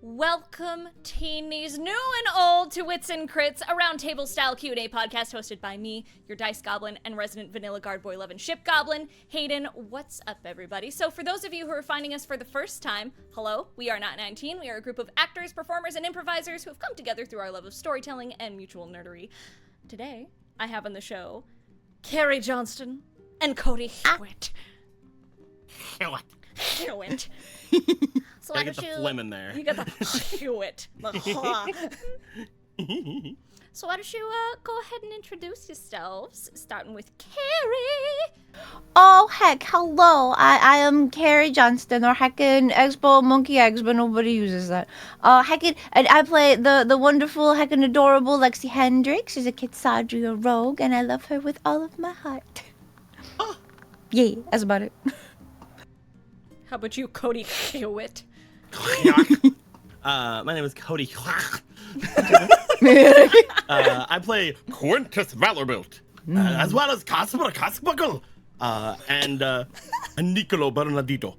Welcome, teenies, new and old, to Wits and Crits, a roundtable-style Q&A podcast hosted by me, your Dice Goblin, and resident Vanilla Guard Boy Lovin' Ship Goblin, Hayden. What's up, everybody? So for those of you who are finding us for the first time, hello, we are not 19. We are a group of actors, performers, and improvisers who have come together through our love of storytelling and mutual nerdery. Today, I have on the show Carrie Johnston and Cody Hughett. Hughett. So I get the phlegm in there. You got the Hughett. So why don't you go ahead and introduce yourselves, starting with Carrie. Oh, heck, hello. I am Carrie Johnston, or heckin' Expo Monkey Eggs, but nobody uses that. Heckin', and I play the wonderful, heckin' adorable Lexi Hendricks. She's a Kitsadria rogue, and I love her with all of my heart. Oh. Yeah, that's about it. How about you, Cody Hughett? My name is Cody. I play Quintus Valorbilt, as well as Casbuckle, and Nicolo Bernardito,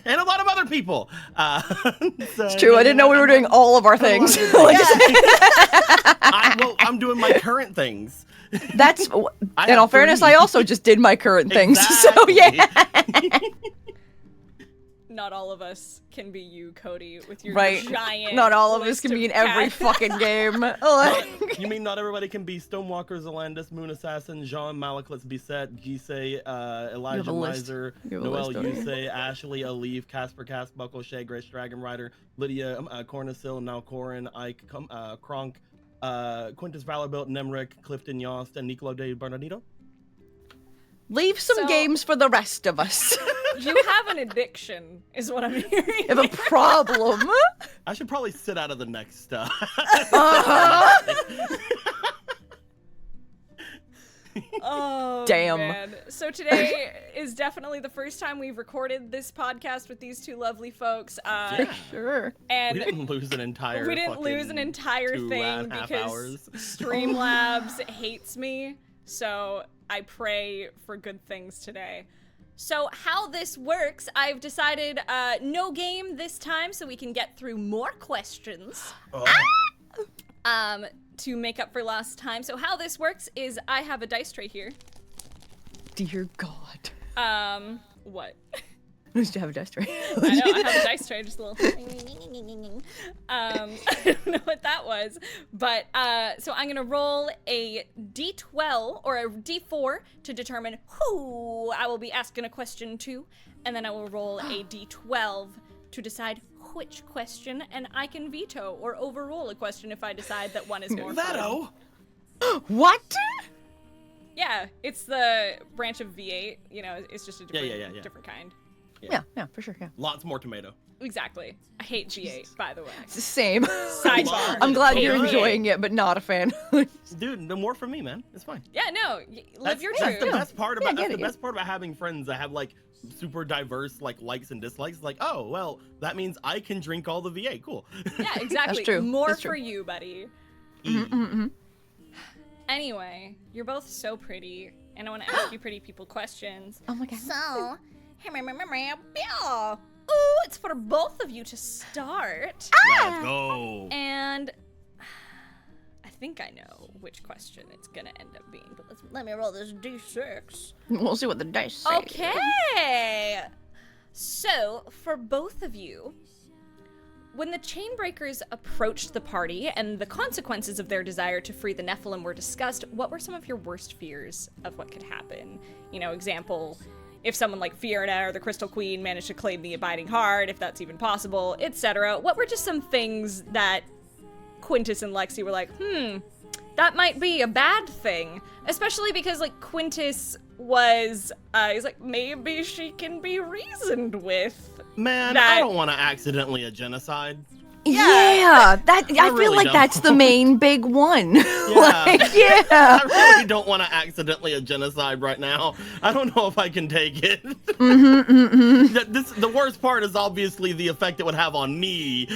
and a lot of other people. It's true, I didn't know we were doing all of our things. I'm doing my current things. That's, in all fairness, I also just did my current things, so yeah. Not all of us can be you, Cody, with your giant. Not all of us can be in every fucking game. You mean not everybody can be Stonewalker, Zelandis, Moon Assassin, Jean, Malaklis, Bisette, Gisei, Elijah Miser, Noel Yusei, Ashley, Aleve, Casper, Casbuckle, Shay, Grace, Dragon Rider, Lydia, Cornisil, Nalcorin, Ike, Kronk, Quintus Valorbilt, Nemric, Clifton Yost, and Nicolo de Bernardino. Leave some games for the rest of us. You have an addiction, is what I'm hearing. You have a problem. I should probably sit out of the next stuff. Oh, damn. Man. So today is definitely the first time we've recorded this podcast with these two lovely folks. For sure. And we didn't lose an entire thing because Streamlabs hates me. So I pray for good things today. So how this works, I've decided no game this time so we can get through more questions to make up for lost time. So how this works is I have a dice tray here. Dear God. What? I used to have a dice tray. I know, I have a dice tray, just a little. I don't know what that was, but so I'm gonna roll a D12 or a D4 to determine who I will be asking a question to, and then I will roll a D12 to decide which question, and I can veto or overrule a question if I decide that one is more fun. What? Yeah, it's the branch of V8. You know, it's just a different, different kind. Yeah, for sure, yeah. Lots more tomato. Exactly. I hate V8, by the way. It's the same. Sidebar. I'm glad you're enjoying it, but not a fan. Dude, no more from me, man. It's fine. Yeah, no, live your truth. That's the best part about best part about having friends that have like super diverse likes and dislikes. Like, oh well, that means I can drink all the V8. Cool. Yeah, exactly. That's true. More That's for true. you, buddy. Anyway, you're both so pretty, and I want to ask you pretty people questions. Oh my God. So, ooh, it's for both of you to start. Let's go. And I think I know which question it's gonna end up being, but let me roll this D6. We'll see what the dice say. Okay. So, for both of you, when the Chainbreakers approached the party and the consequences of their desire to free the Nephilim were discussed, what were some of your worst fears of what could happen? You know, example, if someone like Fiona or the Crystal Queen managed to claim the Abiding Heart, if that's even possible, etc. What were just some things that Quintus and Lexi were like, that might be a bad thing? Especially because, like, Quintus was, he's like, maybe she can be reasoned with. Man, I don't want to accidentally a genocide. Yeah, that I feel really like don't. that's the main big one. Yeah. Yeah. I really don't want to accidentally a genocide right now. I don't know if I can take it. The worst part is obviously the effect it would have on me.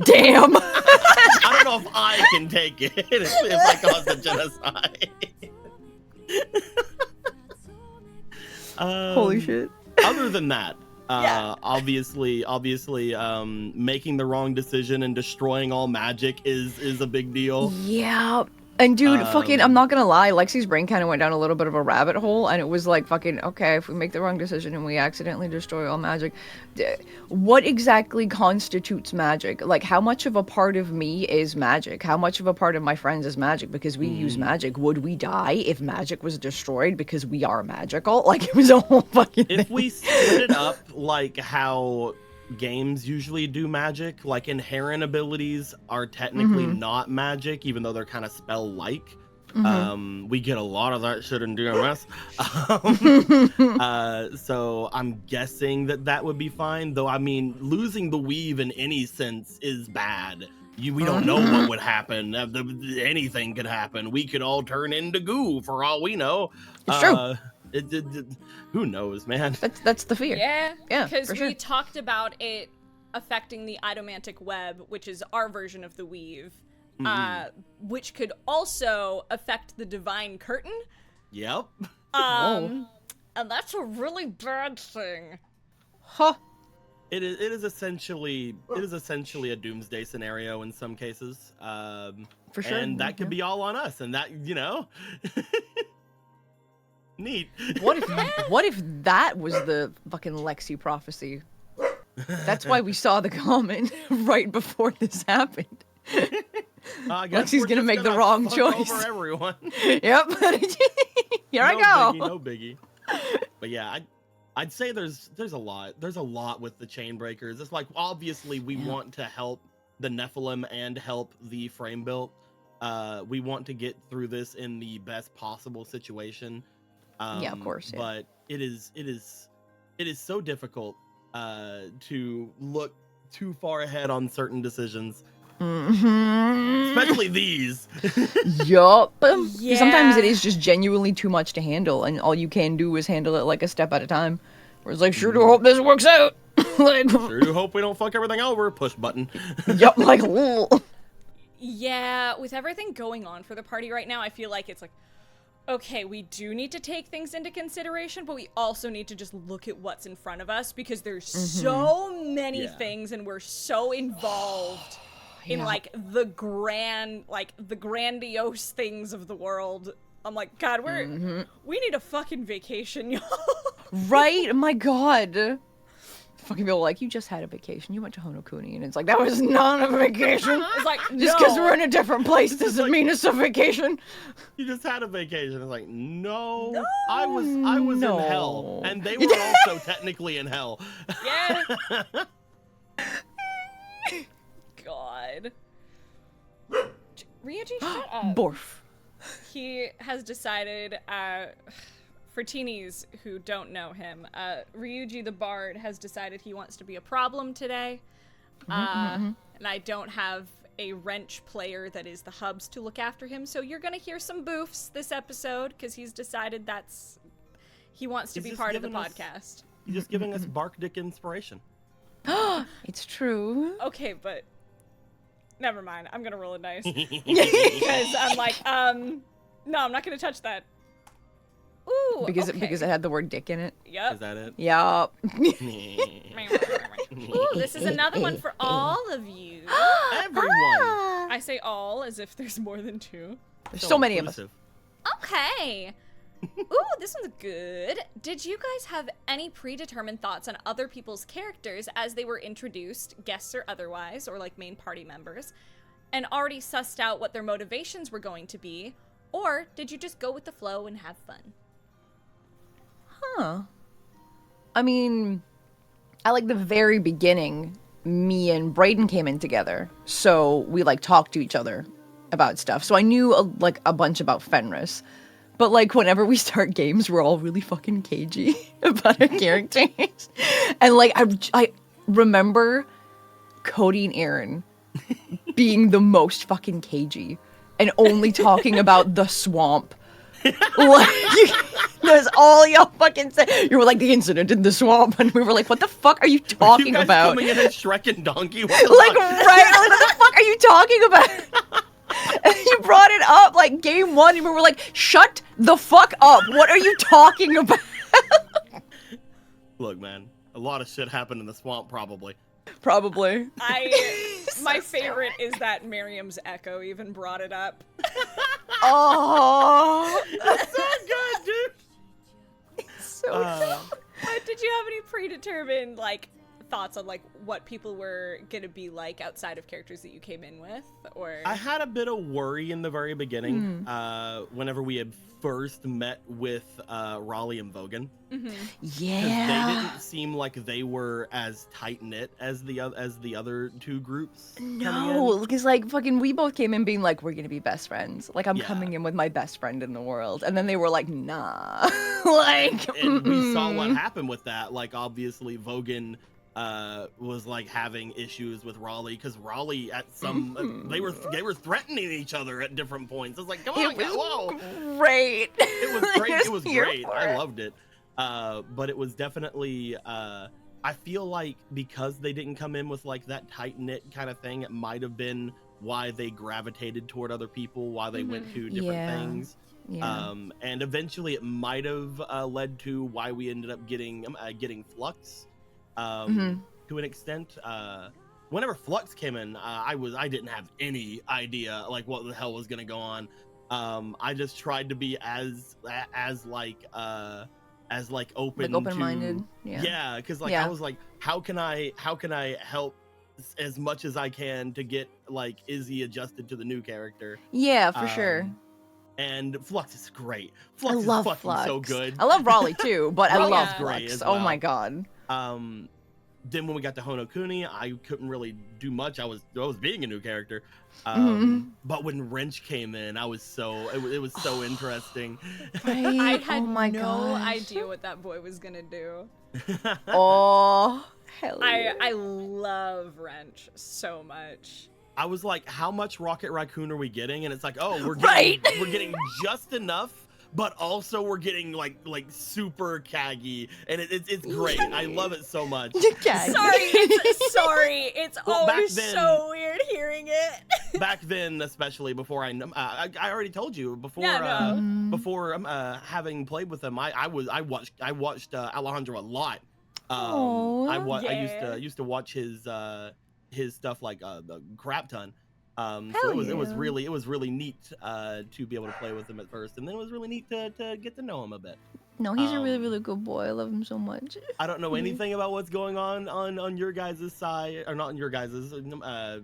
Damn. I don't know if I can take it if I cause a genocide. Holy shit. Other than that, Obviously, making the wrong decision and destroying all magic is a big deal. Yeah. And dude, fucking, I'm not gonna lie, Lexi's brain kind of went down a little bit of a rabbit hole, and it was like, fucking, okay, if we make the wrong decision and we accidentally destroy all magic, what exactly constitutes magic? Like, how much of a part of me is magic? How much of a part of my friends is magic because we use magic? Would we die if magic was destroyed because we are magical? Like, it was a whole fucking If thing. we split it up like how games usually do magic, like inherent abilities are technically not magic, even though they're kind of spell-like. We get a lot of that shit in DMS. So I'm guessing that would be fine, though. I mean, losing the weave in any sense is bad. We don't know what would happen. Anything could happen. We could all turn into goo for all we know. It's true. Who knows, man? That's the fear. Yeah, because for sure. we talked about it affecting the Idomantic web, which is our version of the weave, which could also affect the divine curtain. Yep. And that's a really bad thing. Huh. It is essentially a doomsday scenario in some cases. For sure. And that could be all on us, and that, neat. What if that was the fucking Lexi prophecy? That's why we saw the comment right before this happened. Lexi's gonna make the wrong choice. Over everyone. Yep. Here I go. No biggie. But yeah, I'd say there's a lot with the chain breakers. It's like, obviously we want to help the Nephilim and help the frame built. We want to get through this in the best possible situation. Yeah, of course. Yeah. But it is so difficult to look too far ahead on certain decisions. Especially these. Yup. Yeah. Sometimes it is just genuinely too much to handle, and all you can do is handle it like a step at a time. Where it's like, sure do hope this works out. Like, Sure do hope we don't fuck everything over. Push button. yup, like, ooh. Yeah, with everything going on for the party right now, I feel like it's like, okay, we do need to take things into consideration, but we also need to just look at what's in front of us because there's so many things and we're so involved in like the grandiose things of the world. I'm like, God, we need a fucking vacation, y'all. Right? My God. Fucking people are like, you just had a vacation. You went to Honokuni. And it's like, that was not a vacation. It's like, Just because we're in a different place doesn't mean it's a vacation. You just had a vacation. It's like, no. I was in hell. And they were also technically in hell. Yeah. God. Ryuji, shut up. Borf. He has decided, for teenies who don't know him, Ryuji the Bard has decided he wants to be a problem today. And I don't have a wrench player that is the hubs to look after him, so you're gonna hear some boofs this episode, because he's decided he wants to be part of the podcast. He's just giving us bark dick inspiration. It's true. Okay, but never mind. I'm gonna roll a dice. Because I'm like, no, I'm not gonna touch that. Ooh, Because okay. it had the word dick in it. Yep. Is that it? Yup. Ooh, this is another one for all of you. Everyone. I say all as if there's more than two. There's so many of us. inclusive. Okay. Ooh, this one's good. Did you guys have any predetermined thoughts on other people's characters as they were introduced, guests or otherwise, or like main party members, and already sussed out what their motivations were going to be? Or did you just go with the flow and have fun? Huh. I mean, at like the very beginning, me and Brayden came in together, so we like talked to each other about stuff. So I knew a bunch about Fenris. But like whenever we start games, we're all really fucking cagey about our characters. And like I remember Cody and Aaron being the most fucking cagey and only talking about the swamp. Like that's all y'all fucking said. You were like, the incident in the swamp, and we were like, what the fuck are you talking you guys about? Coming in as Shrek and Donkey. Like, right? Like, what the fuck are you talking about? And you brought it up like game one, and we were like, shut the fuck up. What are you talking about? Look, man, A lot of shit happened in the swamp, probably. Probably. My favorite is that Miriam's echo even brought it up. Oh, That's so good, dude. so good. But did you have any predetermined like thoughts on like what people were gonna be like outside of characters that you came in with, or? I had a bit of worry in the very beginning, whenever we had first met with Raleigh and Vogan. Yeah. They didn't seem like they were as tight knit as the other two groups. No, because like fucking we both came in being like, we're gonna be best friends. Like I'm Yeah. coming in with my best friend in the world, and then they were like, nah. Like, and we saw what happened with that. Like obviously Vogan was like having issues with Raleigh because Raleigh at some they were threatening each other at different points. It's like, come on, whoa. Great. It was great. It was Here great. for I it. loved it. But it was definitely I feel like because they didn't come in with like that tight knit kind of thing, it might have been why they gravitated toward other people, why they went to different Yeah. things. Yeah. And eventually it might have led to why we ended up getting Flux to an extent. Whenever Flux came in, I didn't have any idea like what the hell was gonna go on. I just tried to be as open-minded. To, yeah, because like I was like, how can I help as much as I can to get like Izzy adjusted to the new character. Yeah, for sure. And Flux is great. Flux I love is fucking Flux. so good. I love Raleigh too, but I Raleigh's love great Flux. as Oh my well. god. Then when we got to Honokuni, I couldn't really do much. I was being a new character. But when Wrench came in, I was it was so interesting. Right? I had oh my no gosh. idea what that boy was gonna do. Oh, hell yeah. I love Wrench so much. I was like, how much Rocket Raccoon are we getting? And it's like, oh, we're getting just enough, but also we're getting like super caggy, and it's great. I love it so much. Sorry, it's Well, always back then- so weird hearing it. Back then, especially before I already told you before before having played with him, I watched Alejandro a lot. I used to watch his stuff like the crap ton. So it was really neat to be able to play with him at first, and then it was really neat to get to know him a bit. No, he's a really, really good boy. I love him so much. I don't know anything about what's going on your guys' side, or not on your guys', the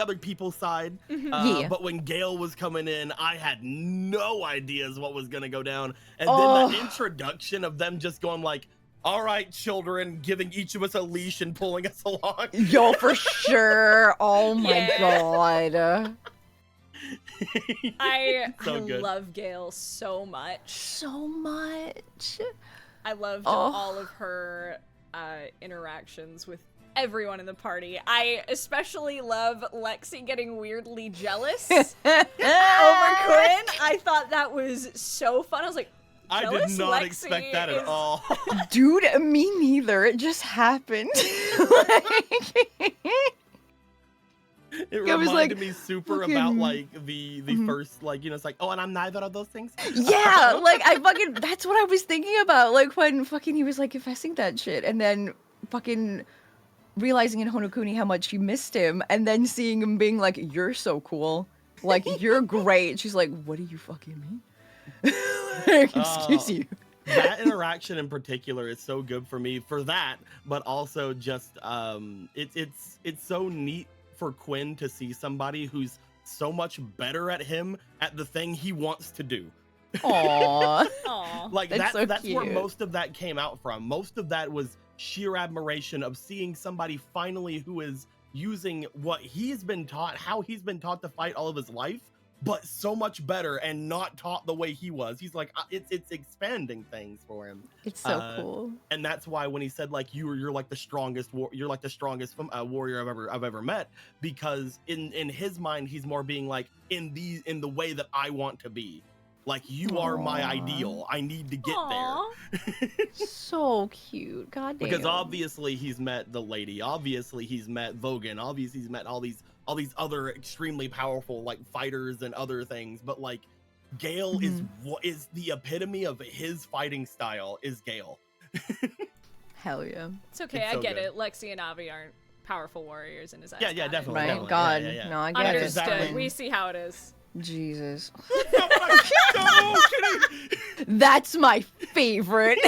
other people's side. But when Gale was coming in, I had no ideas what was gonna go down, and then the introduction of them just going like, all right, children, giving each of us a leash and pulling us along. Yo, for sure. Oh my god. I good. love Gale so much. So much. I loved all of her interactions with everyone in the party. I especially love Lexi getting weirdly jealous over Quinn. I thought that was so fun. I was like, I did not expect that at all. Dude, me neither. It just happened. It was reminded like, me super fucking- about like the first, like, you know, it's like, oh, and I'm neither of those things. Yeah, like that's what I was thinking about. Like when fucking he was like confessing that shit, and then fucking realizing in Honokuni how much she missed him, and then seeing him being like, "You're so cool, like you're great." She's like, "What do you fucking mean?" Excuse you. That interaction in particular is so good for me for that, but also just it's so neat for Quinn to see somebody who's so much better at him at the thing he wants to do. Aww. aw. Like That's so that's where cute. most of that came out from. Most of that was sheer admiration of seeing somebody finally who is using what he's been taught, how he's been taught to fight all of his life, but so much better and not taught the way he was. He's like, it's expanding things for him. It's so cool. And that's why when he said like you're like the strongest warrior I've ever met, because in his mind he's more being like in the way that I want to be. Like, you are my ideal. I need to get Aw. there. So cute. God damn. Because obviously he's met the lady. Obviously he's met Vogan. Obviously he's met all these other extremely powerful like fighters and other things. But like Gale is what is the epitome of his fighting style is Gale. Hell yeah. It's okay, It's I so get good. it. Lexi and Avi aren't powerful warriors in his eyes. Yeah, Got it. definitely. Right? definitely. God. Yeah. No, I get Understood. Exactly. it. We see how it is. Jesus. No, kidding. That's my favorite.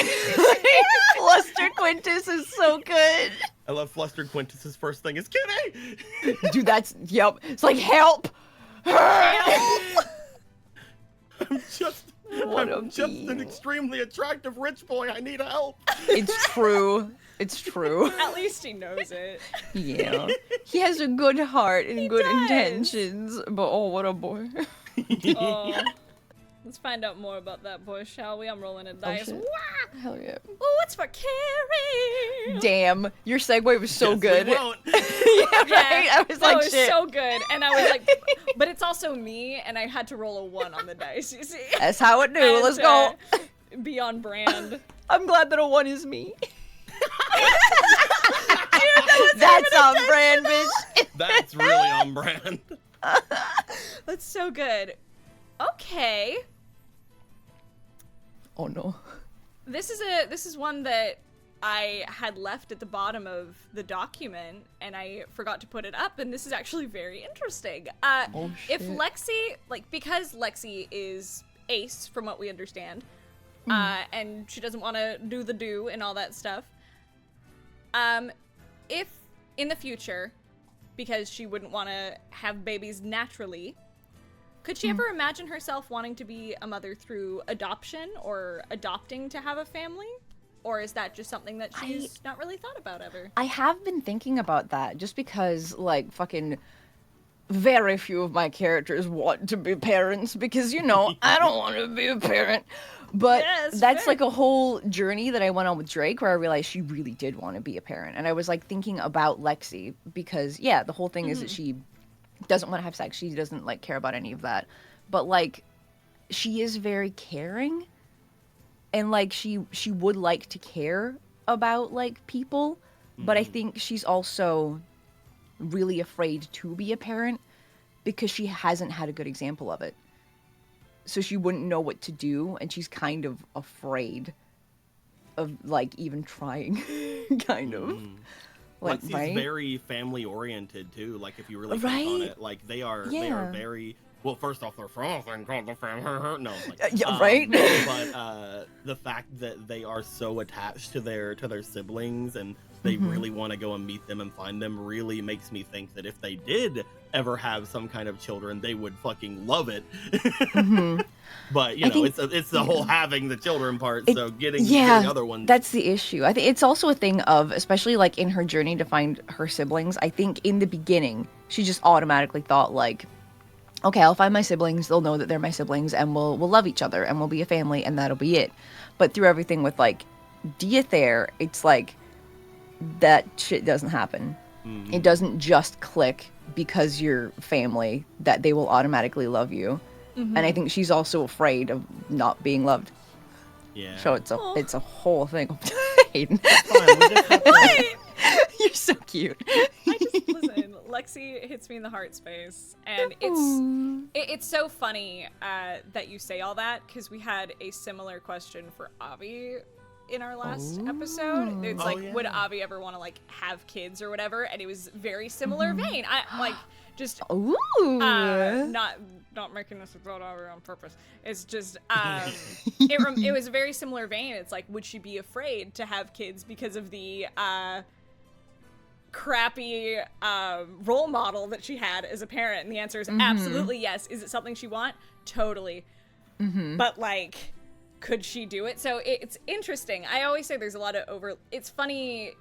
Fluster Quintus is so good. I love Flustered Quintus's first thing is Kitty. Dude, that's, yep. It's like, help! Help! I'm just What a an being. extremely attractive rich boy. I need help. It's true. It's true. At least he knows it. Yeah. He has a good heart and good does. intentions, but oh, what a boy. Oh. Let's find out more about that boy, shall we? I'm rolling a dice. shit. Wah! Hell yeah. Oh, what's for Carrie? Damn, your segue was so Yes, good. we won't. Yeah, right? I was that like, was shit. so good, and I was like, but it's also me, and I had to roll a 1 on the dice. You see? That's how it do. And, Let's go. Be on brand. I'm glad that a 1 is me. That's on brand, bitch. That's really on brand. That's so good. Okay, Oh no. this is one that I had left at the bottom of the document, and I forgot to put it up, and this is actually very interesting. Oh, if shit. Lexi, because Lexi is ace, from what we understand, and she doesn't want to do the do and all that stuff, if in the future, because she wouldn't want to have babies naturally, could she ever imagine herself wanting to be a mother through adoption or adopting to have a family? Or is that just something that she's not really thought about ever? I have been thinking about that just because, like, fucking very few of my characters want to be parents because, you know, I don't want to be a parent. But Yeah, that's fair. like a whole journey that I went on with Drake where I realized she really did want to be a parent. And I was like thinking about Lexi because, yeah, the whole thing is that she doesn't want to have sex. She doesn't like care about any of that. But like, she is very caring. And like she would like to care about like people, but I think she's also really afraid to be a parent because she hasn't had a good example of it. So she wouldn't know what to do, and she's kind of afraid of like even trying, kind of. Like, Lexi's right? very family oriented too. Like if you really think on Right? it, like they are Yeah. very well. First off, they're from a thing called the family. No, like, Yeah, right? But the fact that they are so attached to their siblings and they really want to go and meet them and find them really makes me think that if they did ever have some kind of children, they would fucking love it. But you I know, think- it's the whole having the children part. So getting other ones. That's the issue. I think it's also a thing of, especially like in her journey to find her siblings, I think in the beginning, she just automatically thought like, okay, I'll find my siblings, they'll know that they're my siblings, and we'll love each other, and we'll be a family, and that'll be it. But through everything with like Diathere, it's like, that shit doesn't happen. It doesn't just click because you're family that they will automatically love you. And I think she's also afraid of not being loved. Yeah. So it's a whole thing. Hayden, Fine, we just have to- you're so cute. I just listen. Lexi hits me in the heart space, and it's so funny that you say all that because we had a similar question for Avi in our last episode. It's like, would yeah. Avi ever want to like have kids or whatever? And it was very similar vein. I like just Ooh. not making this about Avi on purpose. It's just it was a very similar vein. It's like, would she be afraid to have kids because of the crappy role model that she had as a parent? And the answer is absolutely yes. Is it something she want? Totally. But like, could she do it? So it's interesting. I always say there's a lot of it's funny,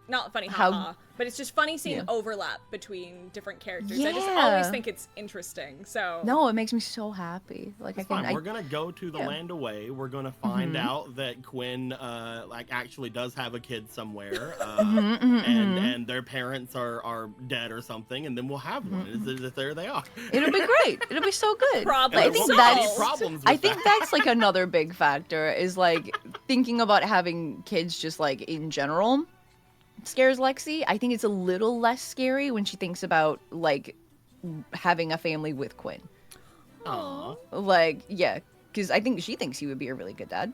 not funny, haha, but it's just funny seeing overlap between different characters. I just always Yeah. think it's interesting. So No, it makes me so happy. Like I Fine, can. we're gonna go to the land away. We're gonna find out that Quinn, like, actually does have a kid somewhere, and their parents are dead or something, and then we'll have one. There they are. It'll be great. It'll be so good. Problem I And there think won't be any that's. problems. I with think that. that's like another big factor is like thinking about having kids just like in general scares Lexi. I think it's a little less scary when she thinks about like having a family with Quinn. Aw. Like, yeah, because I think she thinks he would be a really good dad.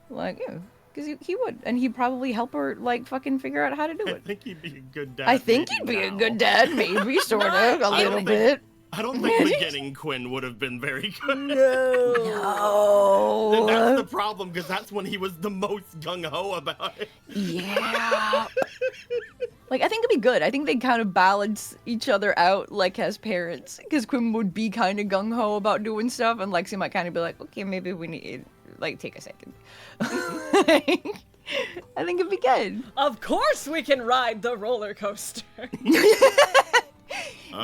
Like, yeah. Because he would, and he'd probably help her like fucking figure out how to do I it. think he'd be a good dad. I think he'd maybe be a now. good dad, maybe, sort of, a little bit. I don't think beginning Quinn would have been very good. No. And that's the problem, because that's when he was the most gung-ho about it. Yeah. Like, I think it'd be good. I think they kind of balance each other out, like, as parents. Because Quinn would be kind of gung-ho about doing stuff, and Lexi might kind of be like, okay, maybe we need, like, take a second. I think it'd be good. Of course we can ride the roller coaster.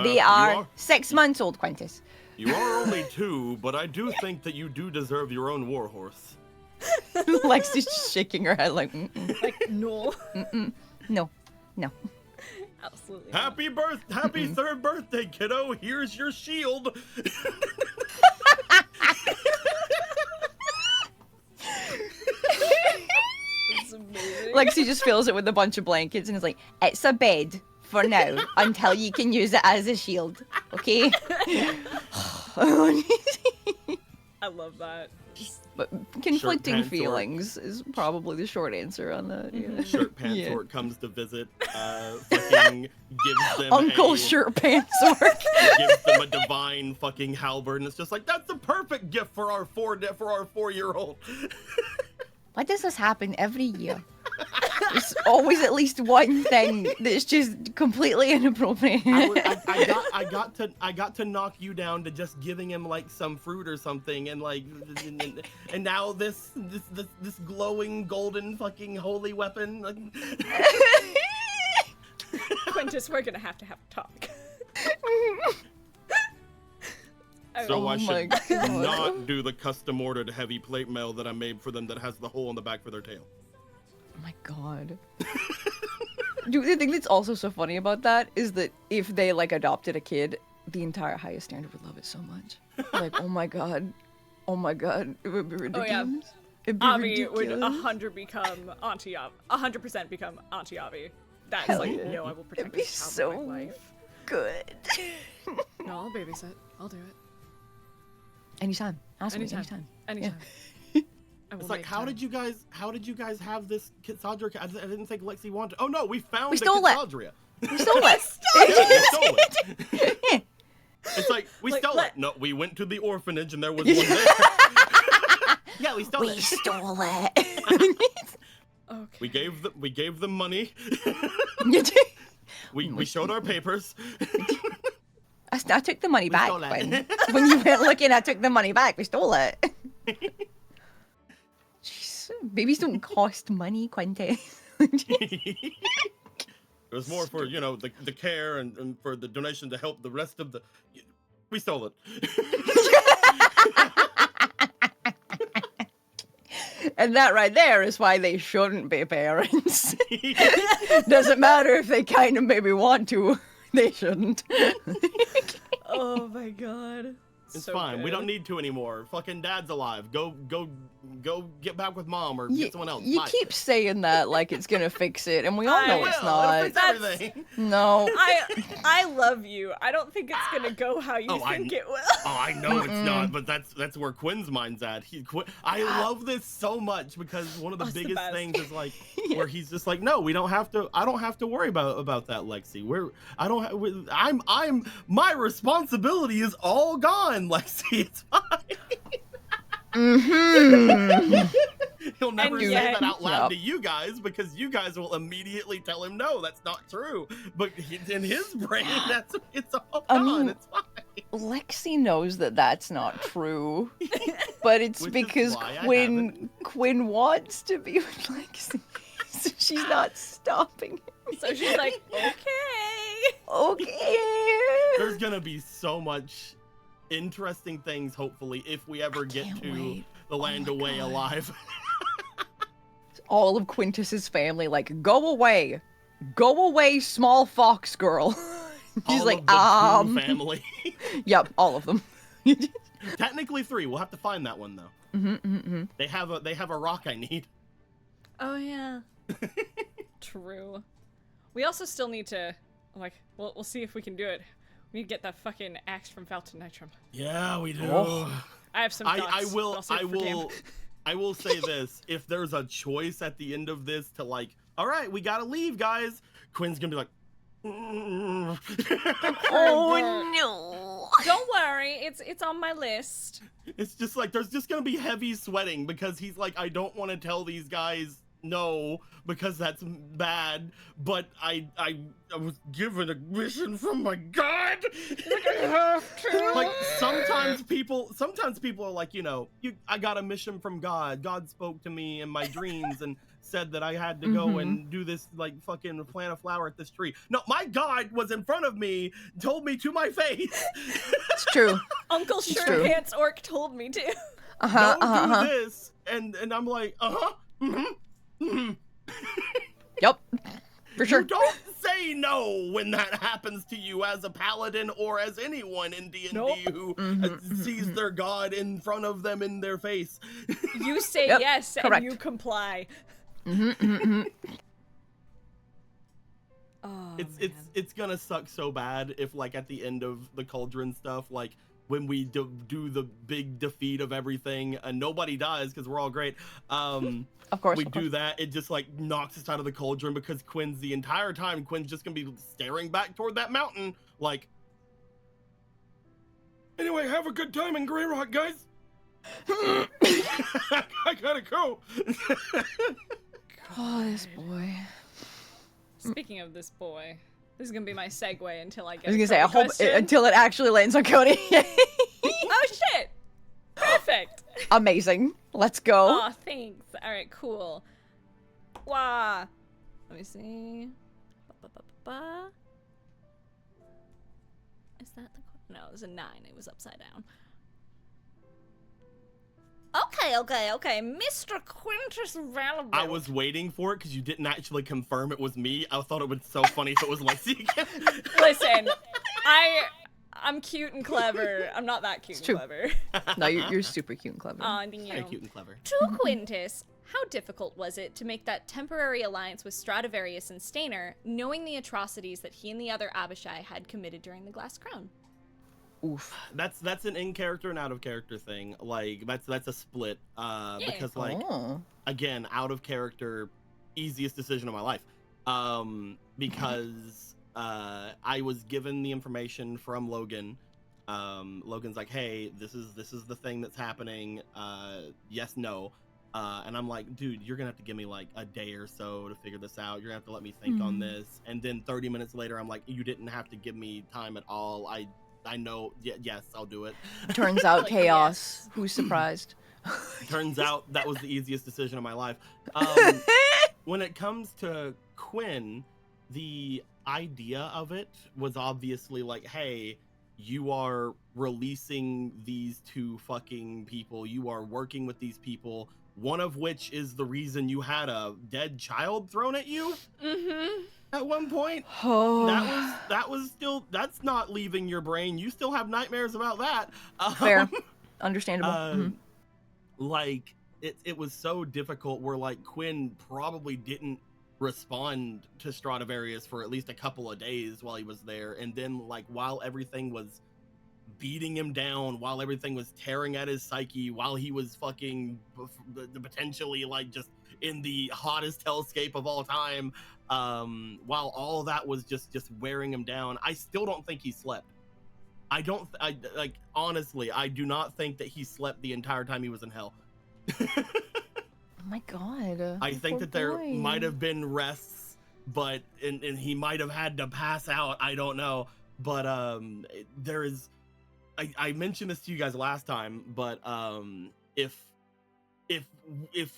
They are 6 months old, Quintus. You are only 2, but I do think that you do deserve your own warhorse. Lexi's just shaking her head like, Like, no. no. Absolutely. Happy 3rd birthday, kiddo. Here's your shield. That's amazing. Lexi just fills it with a bunch of blankets and is like, it's a bed for now until you can use it as a shield, okay? I love that. But conflicting Shirt feelings is probably the short answer on that. Yeah. Shirt Pants Yeah. Orc comes to visit, fucking gives them Uncle Shirt Pants Orc. gives them a divine fucking halberd, and it's just like, that's the perfect gift for our 4-year-old. Why does this happen every year? There's always at least one thing that's just completely inappropriate. I got to knock you down to just giving him like some fruit or something, and like, and now this glowing golden fucking holy weapon. Like... Quintus, we're gonna have a talk. So Oh I my should God. not do the custom ordered heavy plate mail that I made for them that has the hole in the back for their tail. Oh my god. Dude, the thing that's also so funny about that is that if they like adopted a kid, the entire highest standard would love it so much. Like, oh my god, it would be ridiculous. yeah. It'd be Avi would ridiculous. 100% become Auntie Avi. That's Hell like, yeah. no, I will protect It'd be this child with so my life. good. No, I'll babysit. I'll do it. Anytime. Ask me Anytime. anytime. I will It's like, make how time. did you guys have this Kitsadria? I didn't think Lexi wanted. Oh no, we found We the stole it. Kitsadria. We stole it. We stole it. It's like, we Like, stole let- it. No, we went to the orphanage and there was one there. Yeah, we stole We it. stole it. Okay. We gave them money. We showed our papers. I took the money back. stole it. When you weren't looking, I took the money back. We stole it. Jeez, babies don't cost money, Quintus. It was more for, you know, the care and for the donation to help the rest of the... We stole it. And that right there is why they shouldn't be parents. Doesn't matter if they kind of maybe want to. They shouldn't. Oh my god. It's So fine. We good. don't need to anymore. Fucking dad's alive. Go get back with mom or You, get someone else. you Bye. keep saying that like it's gonna fix it, and we all know I it's Well, not. it'll fix That's- everything. No. I love you. I don't think it's gonna go how you Oh, think it will. Oh, I know it's not, but that's where Quinn's mind's at. I love this so much because one of the Oh, it's the biggest best. things is like where he's just like, no, we don't have to. I don't have to worry about that, Lexi. My responsibility is all gone, Lexi. It's fine. He'll never And say yet- that out loud Yep. to you guys because you guys will immediately tell him no, that's not true. But in his brain, it's all I gone. mean- It's fine. Lexi knows that that's not true, but it's Which is because why I Quinn wants to be with Lexi, so she's not stopping him. So she's like, okay. Okay. There's gonna be so much interesting things, hopefully, if we ever get can't to wait. the land my away God. alive. All of Quintus's family, like, go away, small fox girl. She's All like, of the Pooh family. Yep, all of them. Technically 3. We'll have to find that one though. Mm-hmm. They have a rock I need. Oh yeah. True. We also still need to, like, we'll see if we can do it. We need to get that fucking axe from Falton Nitrum. Yeah, we do. Oh. I have some I thoughts. but will I'll save it for Cam. I will say this: if there's a choice at the end of this to like, all right, we gotta leave, guys. Quinn's gonna be like, Oh no! Don't worry, it's on my list. it's just like there's just gonna be heavy sweating because he's like, I don't want to tell these guys no because that's bad, but I was given a mission from my god. Like sometimes people are like, you know, I got a mission from God. God spoke to me in my dreams and said that I had to go and do this, like fucking plant a flower at this tree. No, my God was in front of me, told me to my face. It's true. Uncle Shirtpants Orc told me to. Don't do this, and I'm like, Yep, for sure. You don't say no when that happens to you as a paladin or as anyone in D&D who sees their god in front of them in their face. You say Yep, yes correct. and you comply. Oh, it's gonna suck so bad if like at the end of the cauldron stuff, like when we do the big defeat of everything and nobody dies because we're all great. Of course. We do that, it just like knocks us out of the cauldron because Quinn's the entire time Quinn's just gonna be staring back toward that mountain like, anyway, have a good time in Grey Rock, guys. I gotta go. Oh, this boy. Speaking of this boy, this is gonna be my segue until I get. I was gonna a say, I Cody hope question. until it actually lands on Cody. Oh shit! Perfect. Amazing. Let's go. Oh, thanks. All right, cool. Wow. Let me see. Ba-ba-ba-ba-ba. Is that the? No, it was a 9. It was upside down. Okay. Mr. Quintus Vanderbilt. I was waiting for it because you didn't actually confirm it was me. I thought it was so funny if it was Lexi again. Listen, I'm cute and clever. I'm not that cute It's and true. clever. No, you're super cute and clever. Aw, thank Very you. cute and clever. To Quintus, how difficult was it to make that temporary alliance with Stradivarius and Stainer, knowing the atrocities that he and the other Abishai had committed during the Glass Crown? Oof. That's an in-character and out-of-character thing. Like that's a split. Because like again, out of character, easiest decision of my life. Because I was given the information from Logan. Logan's like, hey, this is the thing that's happening. Yes, no. And I'm like, dude, you're gonna have to give me like a day or so to figure this out. You're gonna have to let me think on this. And then 30 minutes later, I'm like, you didn't have to give me time at all. I know. Yes, I'll do it. Turns out Like, chaos. yes. Who's surprised? Turns out that was the easiest decision of my life. When it comes to Quinn, the idea of it was obviously like, hey, you are releasing these 2 fucking people. You are working with these people, one of which is the reason you had a dead child thrown at you at one point. Oh. That was still, that's not leaving your brain. You still have nightmares about that. Fair. Understandable. Like it was so difficult where like Quinn probably didn't respond to Stradivarius for at least a couple of days while he was there, and then like while everything was beating him down, while everything was tearing at his psyche, while he was fucking potentially like just in the hottest hellscape of all time, while all of that was just wearing him down, I still don't think he slept. Honestly, I do not think that he slept the entire time he was in hell. Oh my god. I think that there might have been rests, but and he might have had to pass out. I don't know, but there is. I mentioned this to you guys last time, but if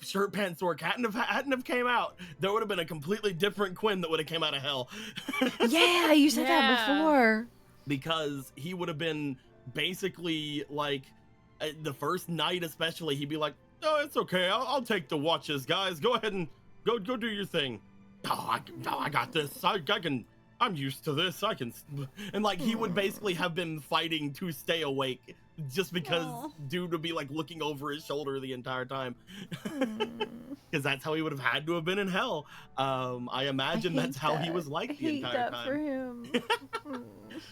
Shirt Pants Orc hadn't have came out, there would have been a completely different Quinn that would have came out of hell. Yeah, you said that before. Because he would have been basically like the first night, especially, he'd be like, "Oh, it's okay. I'll take the watches, guys. Go ahead and go do your thing. I got this. I'm used to this. I can." And like he would basically have been fighting to stay awake just because dude would be like looking over his shoulder the entire time. Because that's how he would have had to have been in hell. I imagine that's how he was like the entire time. For him.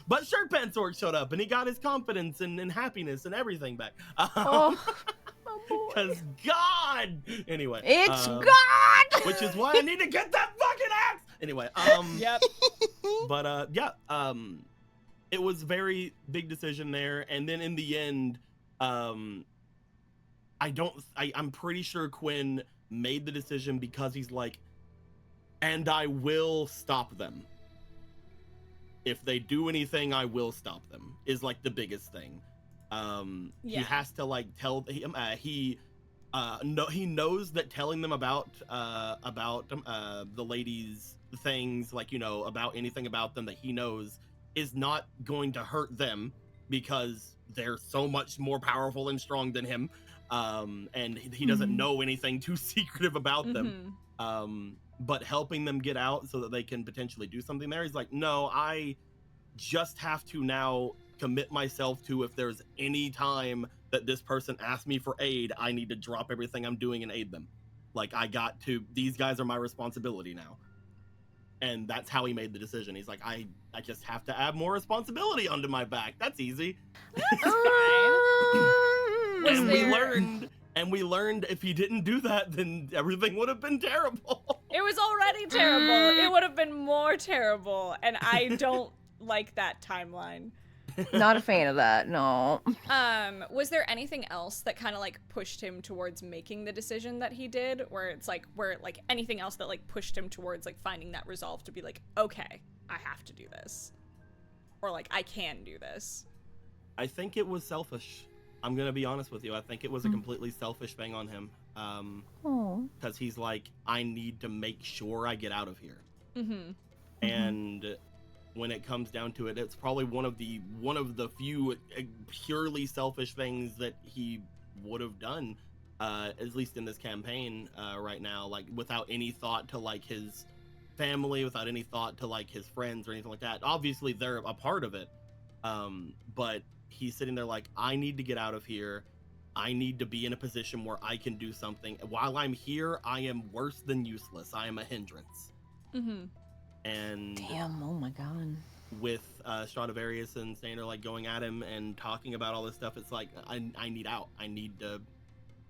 But Shirt Pants Orc showed up and he got his confidence and happiness and everything back. Oh, my Because God! Anyway. It's God! Which is why I need to get that fucking axe! Anyway, Yep. But, it was very big decision there. And then in the end, I'm pretty sure Quinn made the decision because he's like, and I will stop them. If they do anything, I will stop them, is like the biggest thing. He has to like tell he knows that telling them about the ladies' things, like, you know, about anything about them that he knows is not going to hurt them because they're so much more powerful and strong than him. And he doesn't know anything too secretive about them. But helping them get out so that they can potentially do something there, he's like, no, I just have to now commit myself to, if there's any time that this person asks me for aid, I need to drop everything I'm doing and aid them. Like, I got to, these guys are my responsibility now. And that's how he made the decision. He's like, I just have to add more responsibility onto my back. That's easy. And we learned if he didn't do that, then everything would have been terrible. It was already terrible. It would have been more terrible. And I don't like that timeline. Not a fan of that, no. Was there anything else that kind of like pushed him towards making the decision that he did, where anything else that like pushed him towards like finding that resolve to be like, okay, I have to do this, or like I can do this? I think it was selfish. I'm gonna be honest with you. I think it was a completely selfish thing on him. Because he's like, I need to make sure I get out of here. And when it comes down to it, it's probably one of the few purely selfish things that he would have done, at least in this campaign right now, like without any thought to like his family, without any thought to like his friends or anything like that. Obviously they're a part of it, but he's sitting there like, I need to get out of here. I need to be in a position where I can do something. While I'm here, I am worse than useless. I am a hindrance. And damn, oh my god. With Stradivarius and Sander like going at him and talking about all this stuff, it's like, I need out. I need to,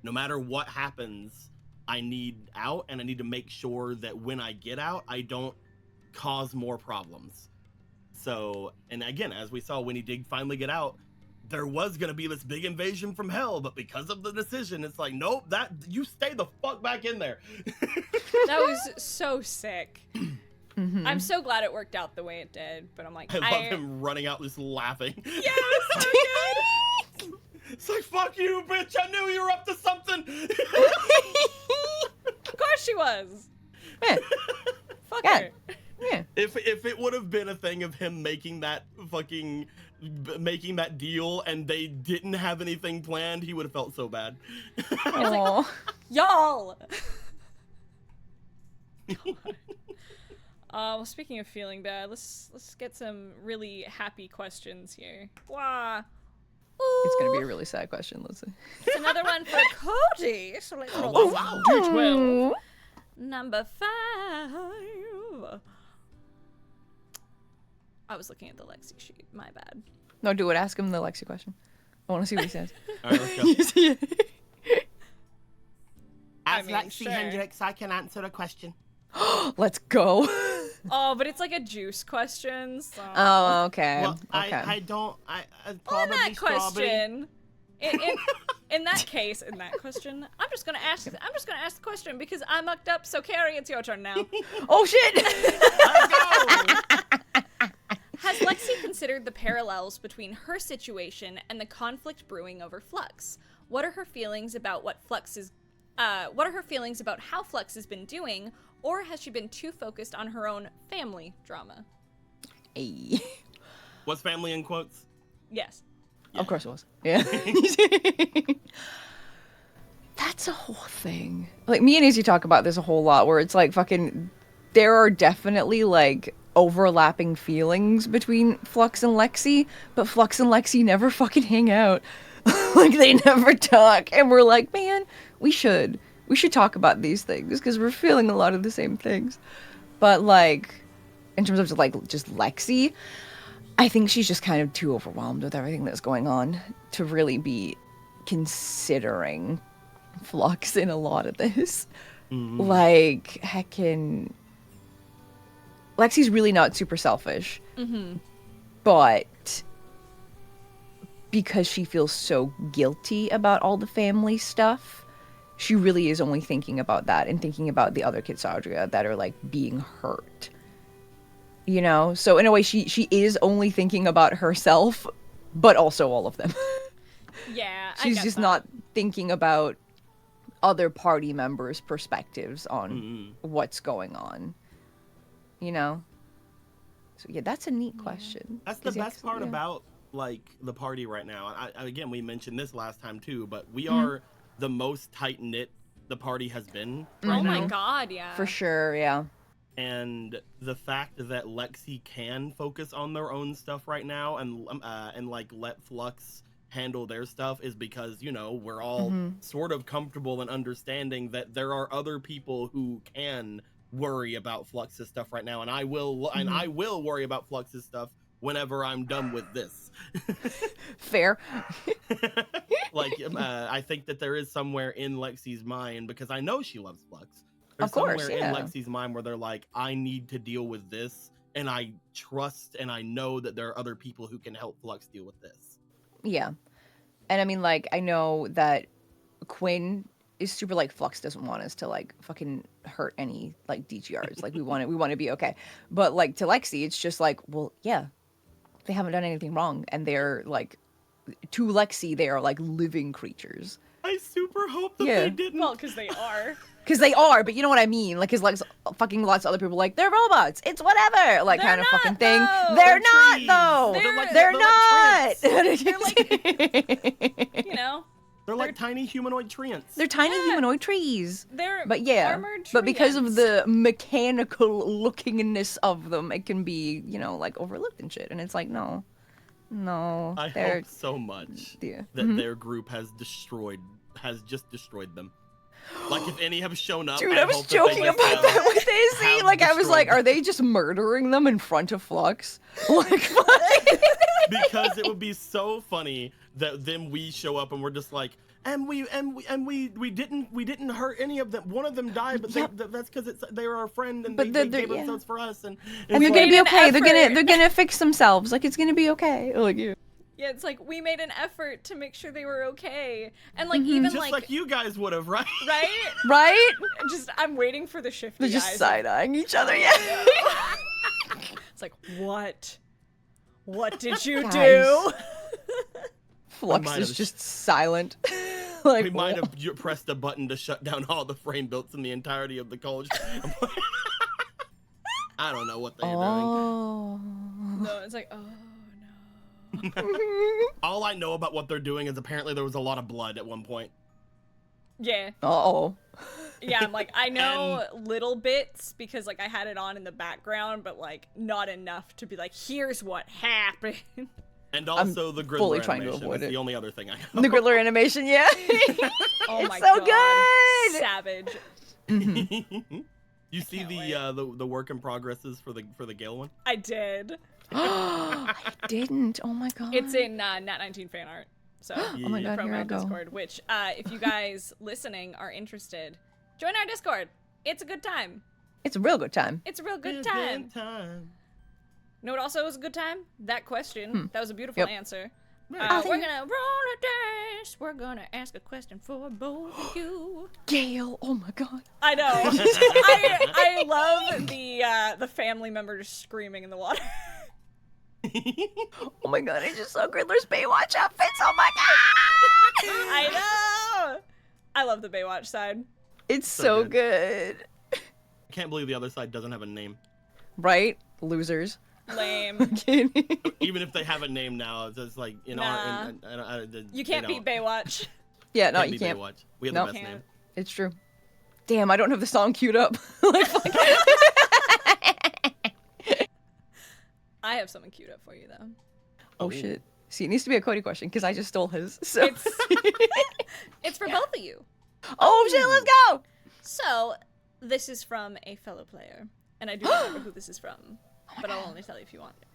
no matter what happens, I need out, and I need to make sure that when I get out, I don't cause more problems. So, and again, as we saw when he did finally get out, there was going to be this big invasion from hell, but because of the decision, it's like, nope, that you stay the fuck back in there. That was so sick. I'm so glad it worked out the way it did, but I'm like, I love him running out just laughing. Yeah, it was so good. It's like, fuck you, bitch, I knew you were up to something. Of course she was. Yeah. Fuck her. Yeah. If it would have been a thing of him making that deal and they didn't have anything planned, he would have felt so bad. Like, y'all. Well, speaking of feeling bad, let's get some really happy questions here. Wah. It's gonna be a really sad question, Lizzie. It's another one for Cody. So let's roll Oh, this wow. D12. Number 5. I was looking at the Lexi sheet. My bad. No, do it. Ask him the Lexi question. I want to see what he says. All right, let's go. As Lexi Hendricks, I can answer a question. Let's go. Oh, but it's like a juice question. So. Oh, okay. Well, okay. I probably On that strawberry. question, in that case, in that question, I'm just gonna ask the question because I mucked up. So Carrie, it's your turn now. Oh shit! Let's go. Has Lexi considered the parallels between her situation and the conflict brewing over Flux? What are her feelings about what are her feelings about how Flux has been doing, or has she been too focused on her own family drama? Hey. Was family in quotes? Yes. Yeah. Of course it was. Yeah. That's a whole thing. Like, me and Izzy talk about this a whole lot, where it's like fucking, there are definitely like overlapping feelings between Flux and Lexi, but Flux and Lexi never fucking hang out. Like, they never talk, and we're like, man, we should talk about these things because we're feeling a lot of the same things. But like, in terms of like just Lexi, I think she's just kind of too overwhelmed with everything that's going on to really be considering Flux in a lot of this. Like, heckin'... Lexi's really not super selfish. But because she feels so guilty about all the family stuff, she really is only thinking about that and thinking about the other kids, Audria, that are, like, being hurt. You know? So, in a way, she is only thinking about herself, but also all of them. Yeah, She's just not thinking about other party members' perspectives on what's going on. You know? So, yeah, that's a neat question. That's the best part about, like, the party right now. Again, we mentioned this last time, too, but we are the most tight-knit the party has been right now. Oh my god, yeah. For sure, yeah. And the fact that Lexi can focus on their own stuff right now and like let Flux handle their stuff is because, you know, we're all sort of comfortable and understanding that there are other people who can worry about Flux's stuff right now, and I will worry about Flux's stuff whenever I'm done with this. Fair. Like, I think that there is somewhere in Lexi's mind, because I know she loves Flux. There's Of course, somewhere yeah. in Lexi's mind where they're like, I need to deal with this, and I trust and I know that there are other people who can help Flux deal with this. Yeah. And I mean, like, I know that Quinn is super, like, Flux doesn't want us to, like, fucking hurt any, like, DGRs. Like, we want to be okay. But, like, to Lexi, it's just like, well, yeah, they haven't done anything wrong. And they're, like, to Lexi, they are, like, living creatures. I super hope that they didn't. Well, because they are. Because they are, but you know what I mean? Like, because, like, fucking lots of other people are like, they're robots. It's whatever. Like, They're kind of not, fucking thing. though. They're not, trees. though. They're not. They're like, you know. They're like tiny humanoid treants. They're tiny humanoid trees. They're But armored treants. because of the mechanical lookingness of them, it can be, you know, like, overlooked and shit. And it's like, no. I they're... hope so much Yeah. that their group has just destroyed them. Like, if any have shown up, Dude, I was joking about that with Izzy. Like, I was like, are they just murdering them in front of Flux? Like, because it would be so funny that then we show up and we're just like, we didn't hurt any of them. One of them died, but that's because they were our friend and they gave themselves for us. And they're gonna be okay. They're gonna fix themselves. Like, it's gonna be okay. Like, Yeah, it's like we made an effort to make sure they were okay, and like even just like you guys would have, right? right. Right? Just I'm waiting for the shifty They're just eyes. side-eyeing each other. Yeah. It's like what? What did you Guys. do? Flux is just silent. Like, We might have pressed a button to shut down all the frame builds in the entirety of the college. I don't know what they're doing. Oh. No, it's like oh no. All I know about what they're doing is apparently there was a lot of blood at one point. Yeah. Oh. Yeah, I'm like, I know little bits because, like, I had it on in the background, but, like, not enough to be like, here's what happened. And also the Griddler fully trying to animation. avoid That's it. the only other thing I know. The Griddler animation, yeah. Oh It's my so god. good! Savage. You see the work in progresses for the Gale one? I did. I didn't. Oh my god. It's in Nat 19 fan art. So, Oh my god, from here our I go. Discord, which, if you guys listening are interested, join our Discord. It's a good time. It's a real good time. It's a real good It's time. good time. Know what also was a good time? That question. That was a beautiful Yep. answer. Yeah. We're gonna roll a dice. We're gonna ask a question for both of you. Gale. Oh my god. I know. I love the family members screaming in the water. Oh my god, I just saw Griddler's Baywatch outfits. Oh my god. I know. I love the Baywatch side. It's So so good. good. I can't believe the other side doesn't have a name. Right? Losers. Lame. Even if they have a name now, it's just like Nah. You can't beat Baywatch. Yeah, no, Can't you be can't. Baywatch. We have No. the best Can't. name. It's true. Damn, I don't have the song queued up. Like, fuck. I have something queued up for you though. Oh shit. See, it needs to be a Cody question because I just stole his. So. It's for both of you. Oh shit, let's go! So, this is from a fellow player, and I do remember who this is from, but I'll only tell you if you want to.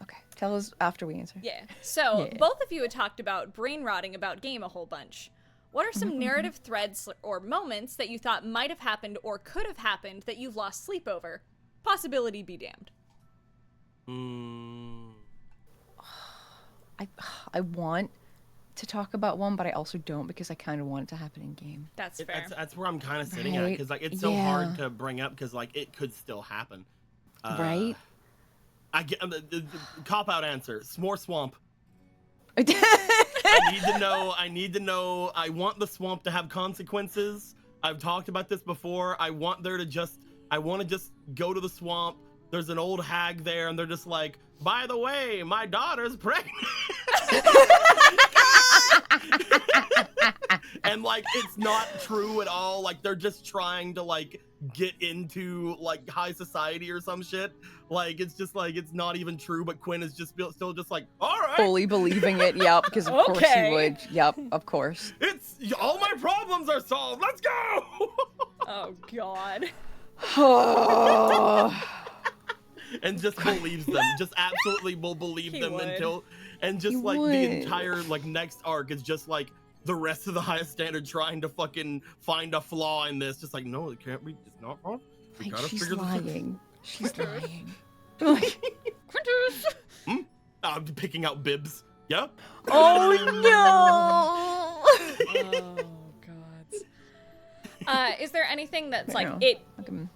Okay, tell us after we answer. Yeah. So, Yeah. both of you had talked about brain rotting about game a whole bunch. what are some narrative threads or moments that you thought might have happened or could have happened that you've lost sleep over? Possibility be damned. I want to talk about one, but I also don't because I kind of want it to happen in game. That's fair. That's where I'm kind of sitting at, Right? because like it's so hard to bring up because like it could still happen. Right? I get the cop out answer. S'more swamp. I need to know. I want the swamp to have consequences. I've talked about this before. I want to just go to the swamp. There's an old hag there, and they're just like, by the way, my daughter's pregnant. And like it's not true at all. Like they're just trying to like get into like high society or some shit. Like it's just like it's not even true, but Quinn is just still just like, all right, fully believing it. Yep, because of course he would. Yep, of course. It's all my problems are solved. Let's go. Oh God. And just believes them, just absolutely will believe them until, and just like the entire like next arc is just like the rest of the highest standard trying to fucking find a flaw in this. Just like, no, it can't be. It's not wrong. We gotta she's figure lying. She's lying. Quintus. I'm picking out bibs. Yeah. Oh no! Oh God. Is there anything that's like know. it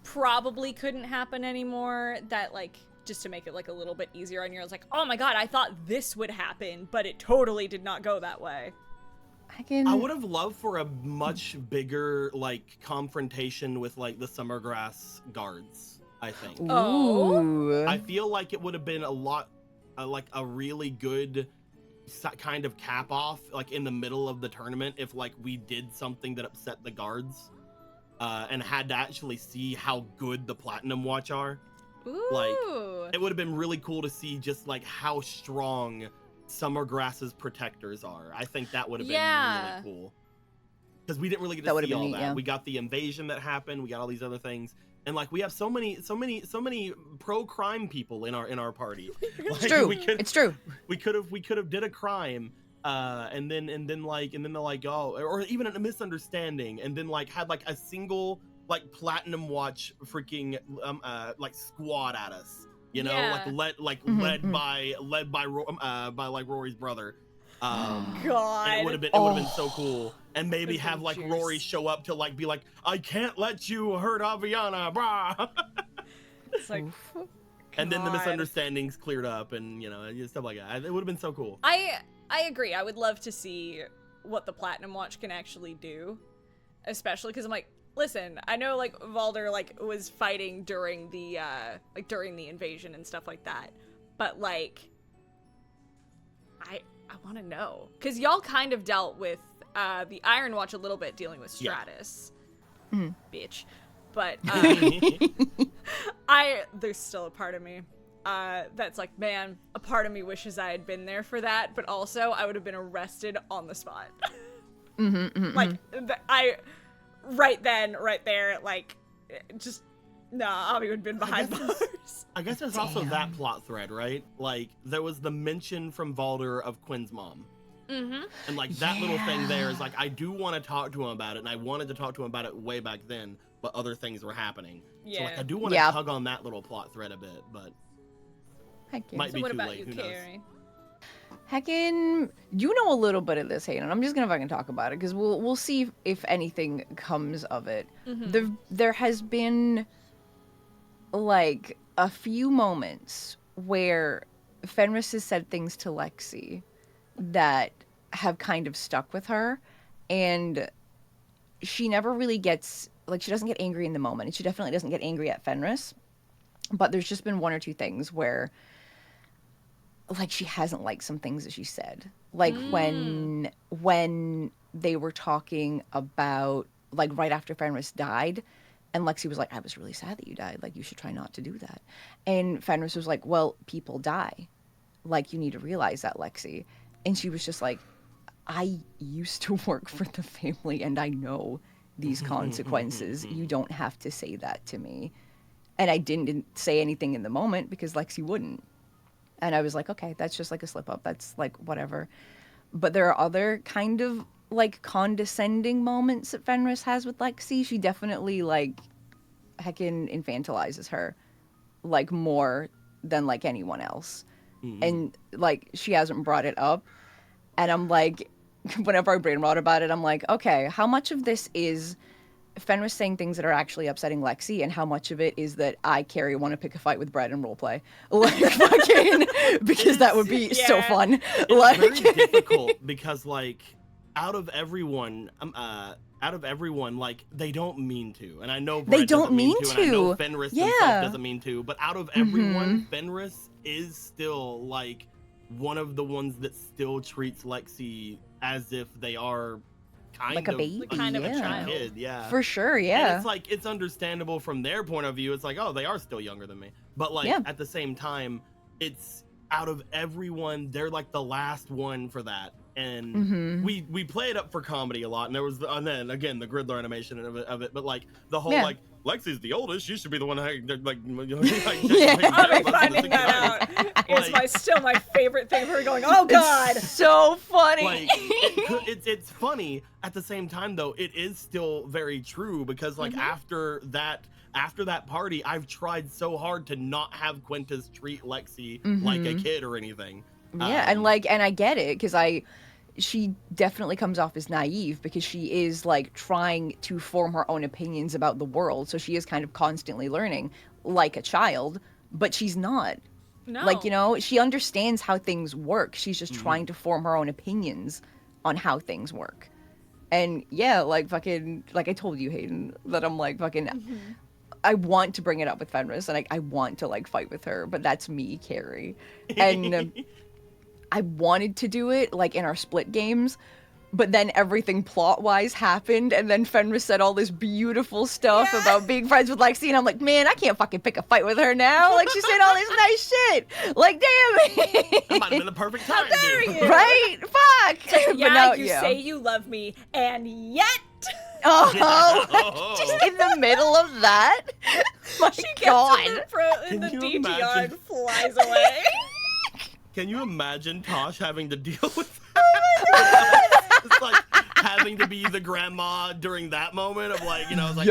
probably couldn't happen anymore that like just to make it like a little bit easier on you? It's like, oh my God, I thought this would happen, but it totally did not go that way. I would have loved for a much bigger like confrontation with like the Summergrass guards. I think. Oh. I feel like it would have been a lot, like a really good kind of cap off, like in the middle of the tournament, if like we did something that upset the guards, and had to actually see how good the Platinum Watch are. Ooh. Like, it would have been really cool to see just like how strong Summergrass's protectors are. I think that would have been really cool. Because we didn't really get to see all that. Yeah. We got the invasion that happened. We got all these other things. And like we have so many pro-crime people in our party. Like, it's true. It's true. We could have did a crime, and then they're like, oh, or even a misunderstanding, and then like had like a single like Platinum Watch freaking like squad at us, you know, led by like Rory's brother. God. And it would have been so cool. And maybe have like Rory show up to like be like, I can't let you hurt Aviana, brah. It's like, and then the misunderstandings cleared up, and you know, stuff like that. It would have been so cool. I agree. I would love to see what the Platinum Watch can actually do, especially because I'm like, listen, I know like Valder like was fighting during the invasion and stuff like that, but like, I want to know because y'all kind of dealt with the Iron Watch a little bit dealing with Stratus, bitch. But there's still a part of me that's like, man, a part of me wishes I had been there for that, but also I would have been arrested on the spot. Like right then, right there, like just Avi would have been behind bars. I guess there's also that plot thread, right? Like there was the mention from Valder of Quinn's mom. And like that little thing there is like, I do want to talk to him about it, and I wanted to talk to him about it way back then, but other things were happening. So like I do want to tug on that little plot thread a bit, but might be too late. Who knows? Heckin', you know a little bit of this, Hayden. I'm just gonna fucking talk about it because we'll see if anything comes of it. There has been like a few moments where Fenris has said things to Lexi that have kind of stuck with her, and she never really gets, like, she doesn't get angry in the moment, and she definitely doesn't get angry at Fenris, but there's just been one or two things where like she hasn't liked some things that she said, like when they were talking about like right after Fenris died, and Lexi was like, I was really sad that you died, like you should try not to do that, and Fenris was like, well, people die, like you need to realize that, Lexi. And she was just like, I used to work for the family and I know these consequences. You don't have to say that to me. And I didn't say anything in the moment because Lexi wouldn't. And I was like, okay, that's just like a slip up. That's like whatever. But there are other kind of like condescending moments that Fenris has with Lexi. She definitely like heckin' infantilizes her like more than like anyone else. And like she hasn't brought it up, and I'm like, whenever I brain rot about it, I'm like, okay, how much of this is Fenris saying things that are actually upsetting Lexi, and how much of it is that I, Carrie, want to pick a fight with Brett and roleplay? Like, fucking, because that would be so fun. It's like, very difficult because, like, out of everyone, like, they don't mean to, and I know Brett they don't doesn't mean to, and I know Fenris himself doesn't mean to, but out of everyone, Fenris is still like one of the ones that still treats Lexi as if they are kind of baby, kind of a child. Kid, yeah, for sure, And it's like, it's understandable from their point of view. It's like, oh, they are still younger than me, but like at the same time, it's out of everyone, they're like the last one for that. And we play it up for comedy a lot, and there was and then again the Gridler animation of it, but like the whole like Lexi's the oldest, she should be the one like I'll be finding that out. It's still my favorite thing. Her going, oh god, it's so funny. Like it's funny at the same time though. It is still very true because like after that party, I've tried so hard to not have Quintus treat Lexi like a kid or anything. Yeah, and I get it, because she definitely comes off as naive, because she is like trying to form her own opinions about the world, so she is kind of constantly learning like a child, but she's not. No. Like, you know, she understands how things work. She's just trying to form her own opinions on how things work. And yeah, like fucking, like I told you, Hayden, that I'm like fucking, I want to bring it up with Fenris, and I want to like fight with her, but that's me, Carrie. And I wanted to do it like in our split games, but then everything plot-wise happened, and then Fenris said all this beautiful stuff about being friends with Lexi, and I'm like, man, I can't fucking pick a fight with her now. Like, she's saying all this nice shit. Like, damn it. That might have been the perfect time, dude. Right? Fuck. Yeah, But now, you say you love me, and yet... Oh, just in the middle of that? My she God. gets in the DTR imagine? and flies away. Can you imagine Tosh having to deal with that? It's like having to be the grandma during that moment of like, you know, it's like,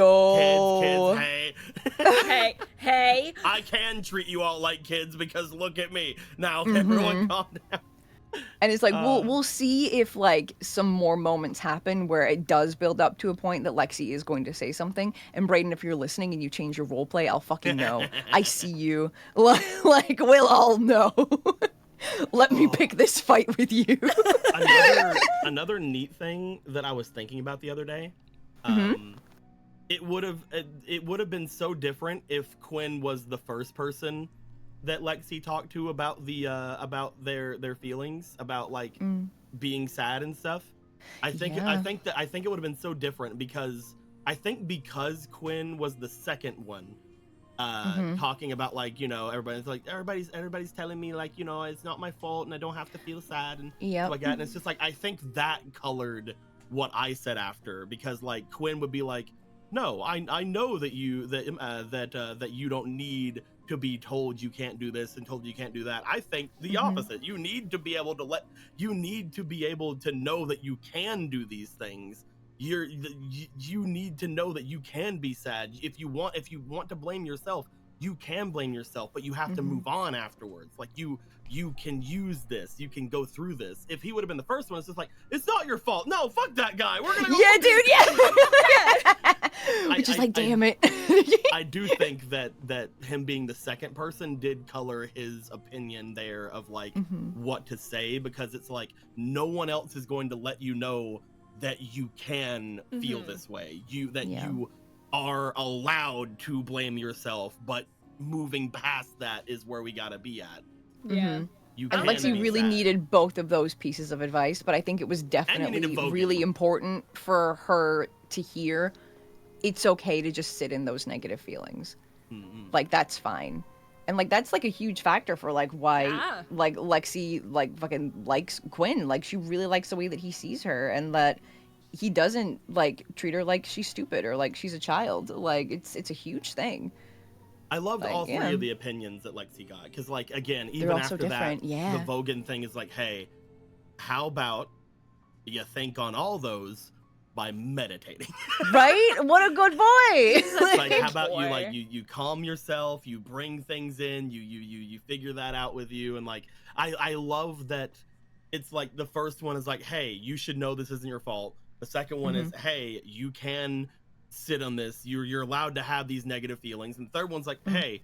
kids, hey. I can treat you all like kids because look at me. Now, everyone calm down. And it's like, we'll see if like some more moments happen where it does build up to a point that Lexi is going to say something. And Brayden, if you're listening and you change your roleplay, I'll fucking know. I see you. Like, we'll all know. Let me pick this fight with you. Another neat thing that I was thinking about the other day, it would have been so different if Quinn was the first person that Lexi talked to about their feelings about like being sad and stuff. I think it would have been so different because Quinn was the second one talking about like, you know, everybody's telling me like, you know, it's not my fault and I don't have to feel sad and stuff like that. And it's just like, I think that colored what I said after, because like Quinn would be like, no, I know that you don't need to be told you can't do this and told you can't do that. I think the opposite. You need to be able to know that you can do these things. You need to know that you can be sad. If you want to blame yourself, you can blame yourself, but you have to move on afterwards. Like you can use this. You can go through this. If he would have been the first one, it's just like, it's not your fault. No, fuck that guy. We're gonna go. Yeah, dude. Yeah. Which is like, damn it. I do think that him being the second person did color his opinion there of like what to say, because it's like you else is going to let you know that you can feel this way. You are allowed to blame yourself, but moving past that is where we gotta be at. Yeah. And Lexi really needed both of those pieces of advice, but I think it was definitely really important for her to hear it's okay to just sit in those negative feelings. Like, that's fine. And like, that's like a huge factor for like why like Lexi like fucking likes Quinn. Like, she really likes the way that he sees her, and that he doesn't like treat her like she's stupid or like she's a child. Like, it's a huge thing. I loved all three of the opinions that Lexi got, because like, again, even after that, the Vogan thing is like, hey, how about you think on all those by meditating. Right? What a good boy. Like, how about you calm yourself, you bring things in, you figure that out with you, and like I love that it's like the first one is like, hey, you should know this isn't your fault. The second one is, hey, you can sit on this. You're allowed to have these negative feelings. And the third one's like, hey,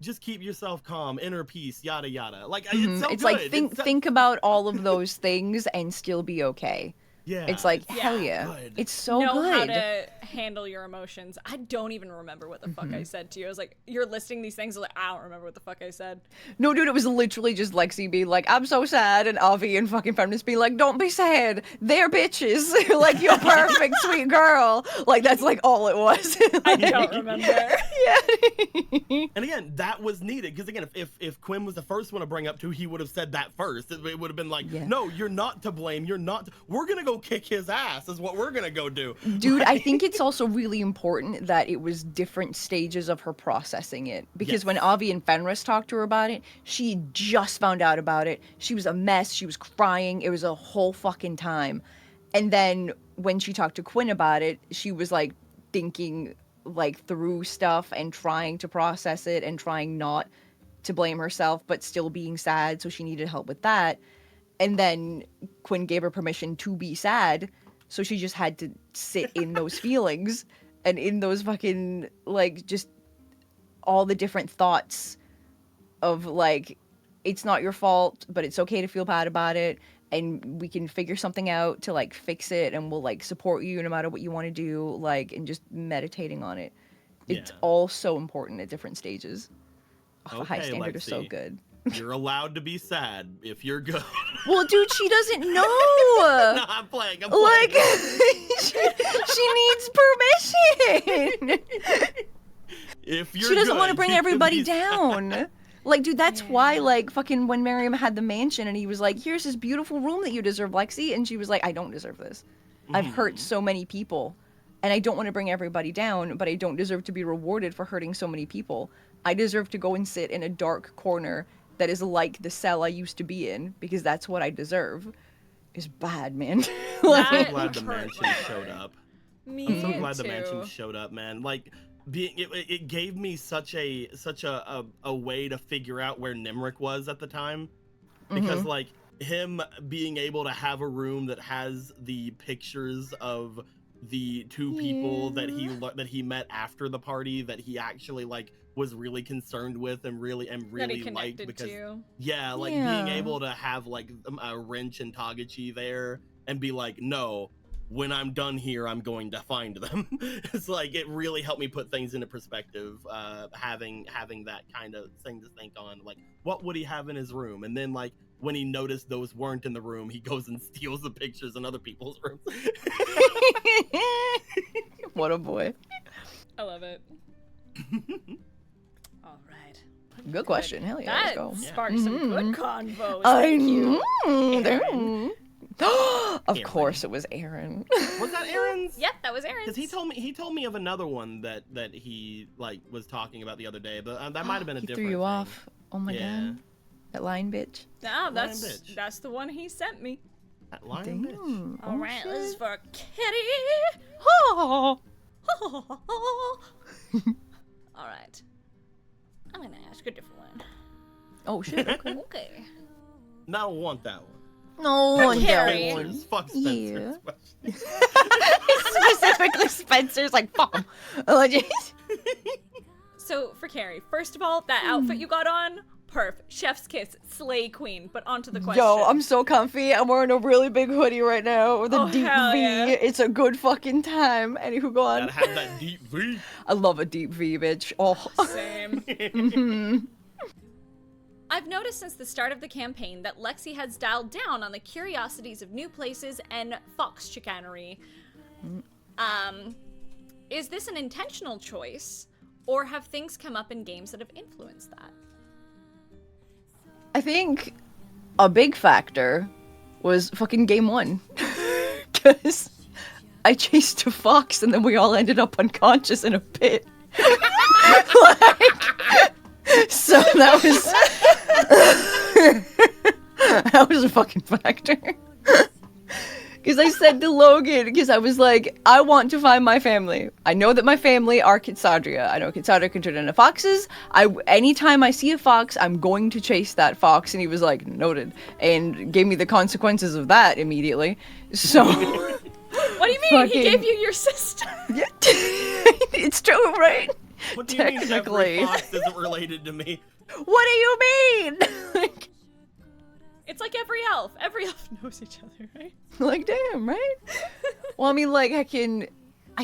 just keep yourself calm, inner peace, yada yada. Like it's so it's good. like think about all of those things and still be okay. Yeah, it's like hell yeah, good. it's so know good. How to handle your emotions. I don't even remember what the fuck I said to you. I was like, you're listing these things. I was like, I don't remember what the fuck I said. No, dude, it was literally just Lexi being like, I'm so sad, and Avi and fucking feminists being like, don't be sad, they're bitches. Like, you're perfect, sweet girl. Like, that's like all it was. I don't remember. Yeah. And again, that was needed because again, if Quinn was the first one to bring up to, he would have said that first. It would have been like, no, you're not to blame. You're not. We're gonna go kick his ass. Is what we're gonna go do. Dude, I think it's also really important that it was different stages of her processing it. Because when Avi and Fenris talked to her about it, she just found out about it. She was a mess. She was crying. It was a whole fucking time. And then when she talked to Quinn about it, she was like thinking like through stuff and trying to process it and trying not to blame herself, but still being sad. So she needed help with that. And then Quinn gave her permission to be sad. So she just had to sit in those feelings and in those fucking, like, just all the different thoughts of, like, it's not your fault, but it's okay to feel bad about it. And we can figure something out to, like, fix it. And we'll, like, support you no matter what you want to do. Like, and just meditating on it. It's all so important at different stages. Oh, okay, High Standard is so good. You're allowed to be sad if you're good. Well, dude, she doesn't know. No, I'm playing. Like, she needs permission. If you're she doesn't good, want to bring you can everybody be down. Like, dude, that's why, like, fucking when Miriam had the mansion and he was like, here's this beautiful room that you deserve, Lexi. And she was like, I don't deserve this. I've hurt so many people. And I don't want to bring everybody down, but I don't deserve to be rewarded for hurting so many people. I deserve to go and sit in a dark corner that is like the cell I used to be in, because that's what I deserve. It's bad, man. I'm so glad the mansion showed up. I'm so glad the mansion showed up, man. Like, it gave me such a way to figure out where Nimric was at the time, because like him being able to have a room that has the pictures of the two people that he met after the party that he actually like was really concerned with and really liked, because being able to have like a Wrench and Tagachi there and be like, no, when I'm done here, I'm going to find them. It's like, it really helped me put things into perspective, having that kind of thing to think on, like, what would he have in his room? And then like when he noticed those weren't in the room, he goes and steals the pictures in other people's rooms. What a boy. I love it. All right. Good question. Hell yeah, let's go. That sparked some good convos. I know. Of course it was Aaron. Was that Aaron's? Yep, that was Aaron's. Because he told me of another one that he like was talking about the other day, but that might have been a different threw you thing. off. Oh my god. That lying bitch. No, that's the one he sent me. That lying bitch. All right, this is for Kitty. Oh. All right. I'm gonna ask a different one. Oh shit. Okay. Okay. No, I don't want that one. No one Carrie. does. Fuck Spencer's question. Specifically Spencer's like, fuck him. So for Carrie, first of all, that outfit you got on, perf, chef's kiss, slay queen. But onto the question. Yo, I'm so comfy. I'm wearing a really big hoodie right now with a deep hell V. yeah. It's a good fucking time. Anywho, go on. Gotta have that deep V. I love a deep V, bitch. Oh. Same. I've noticed since the start of the campaign that Lexi has dialed down on the curiosities of new places and fox chicanery. Is this an intentional choice, or have things come up in games that have influenced that? I think a big factor was fucking game 1. Because I chased a fox and then we all ended up unconscious in a pit. So that was... that was a fucking factor. Because I said to Logan, because I was like, I want to find my family. I know that my family are Kitsadria. I know Kitsadria can turn into foxes. Anytime I see a fox, I'm going to chase that fox. And he was like, noted. And gave me the consequences of that immediately. So... What do you mean? He gave you your sister? Yeah. It's true, right? What do you mean every fox isn't related to me? What do you mean? It's like every elf. Every elf knows each other, right? Like, damn, right? Well, I mean, like, I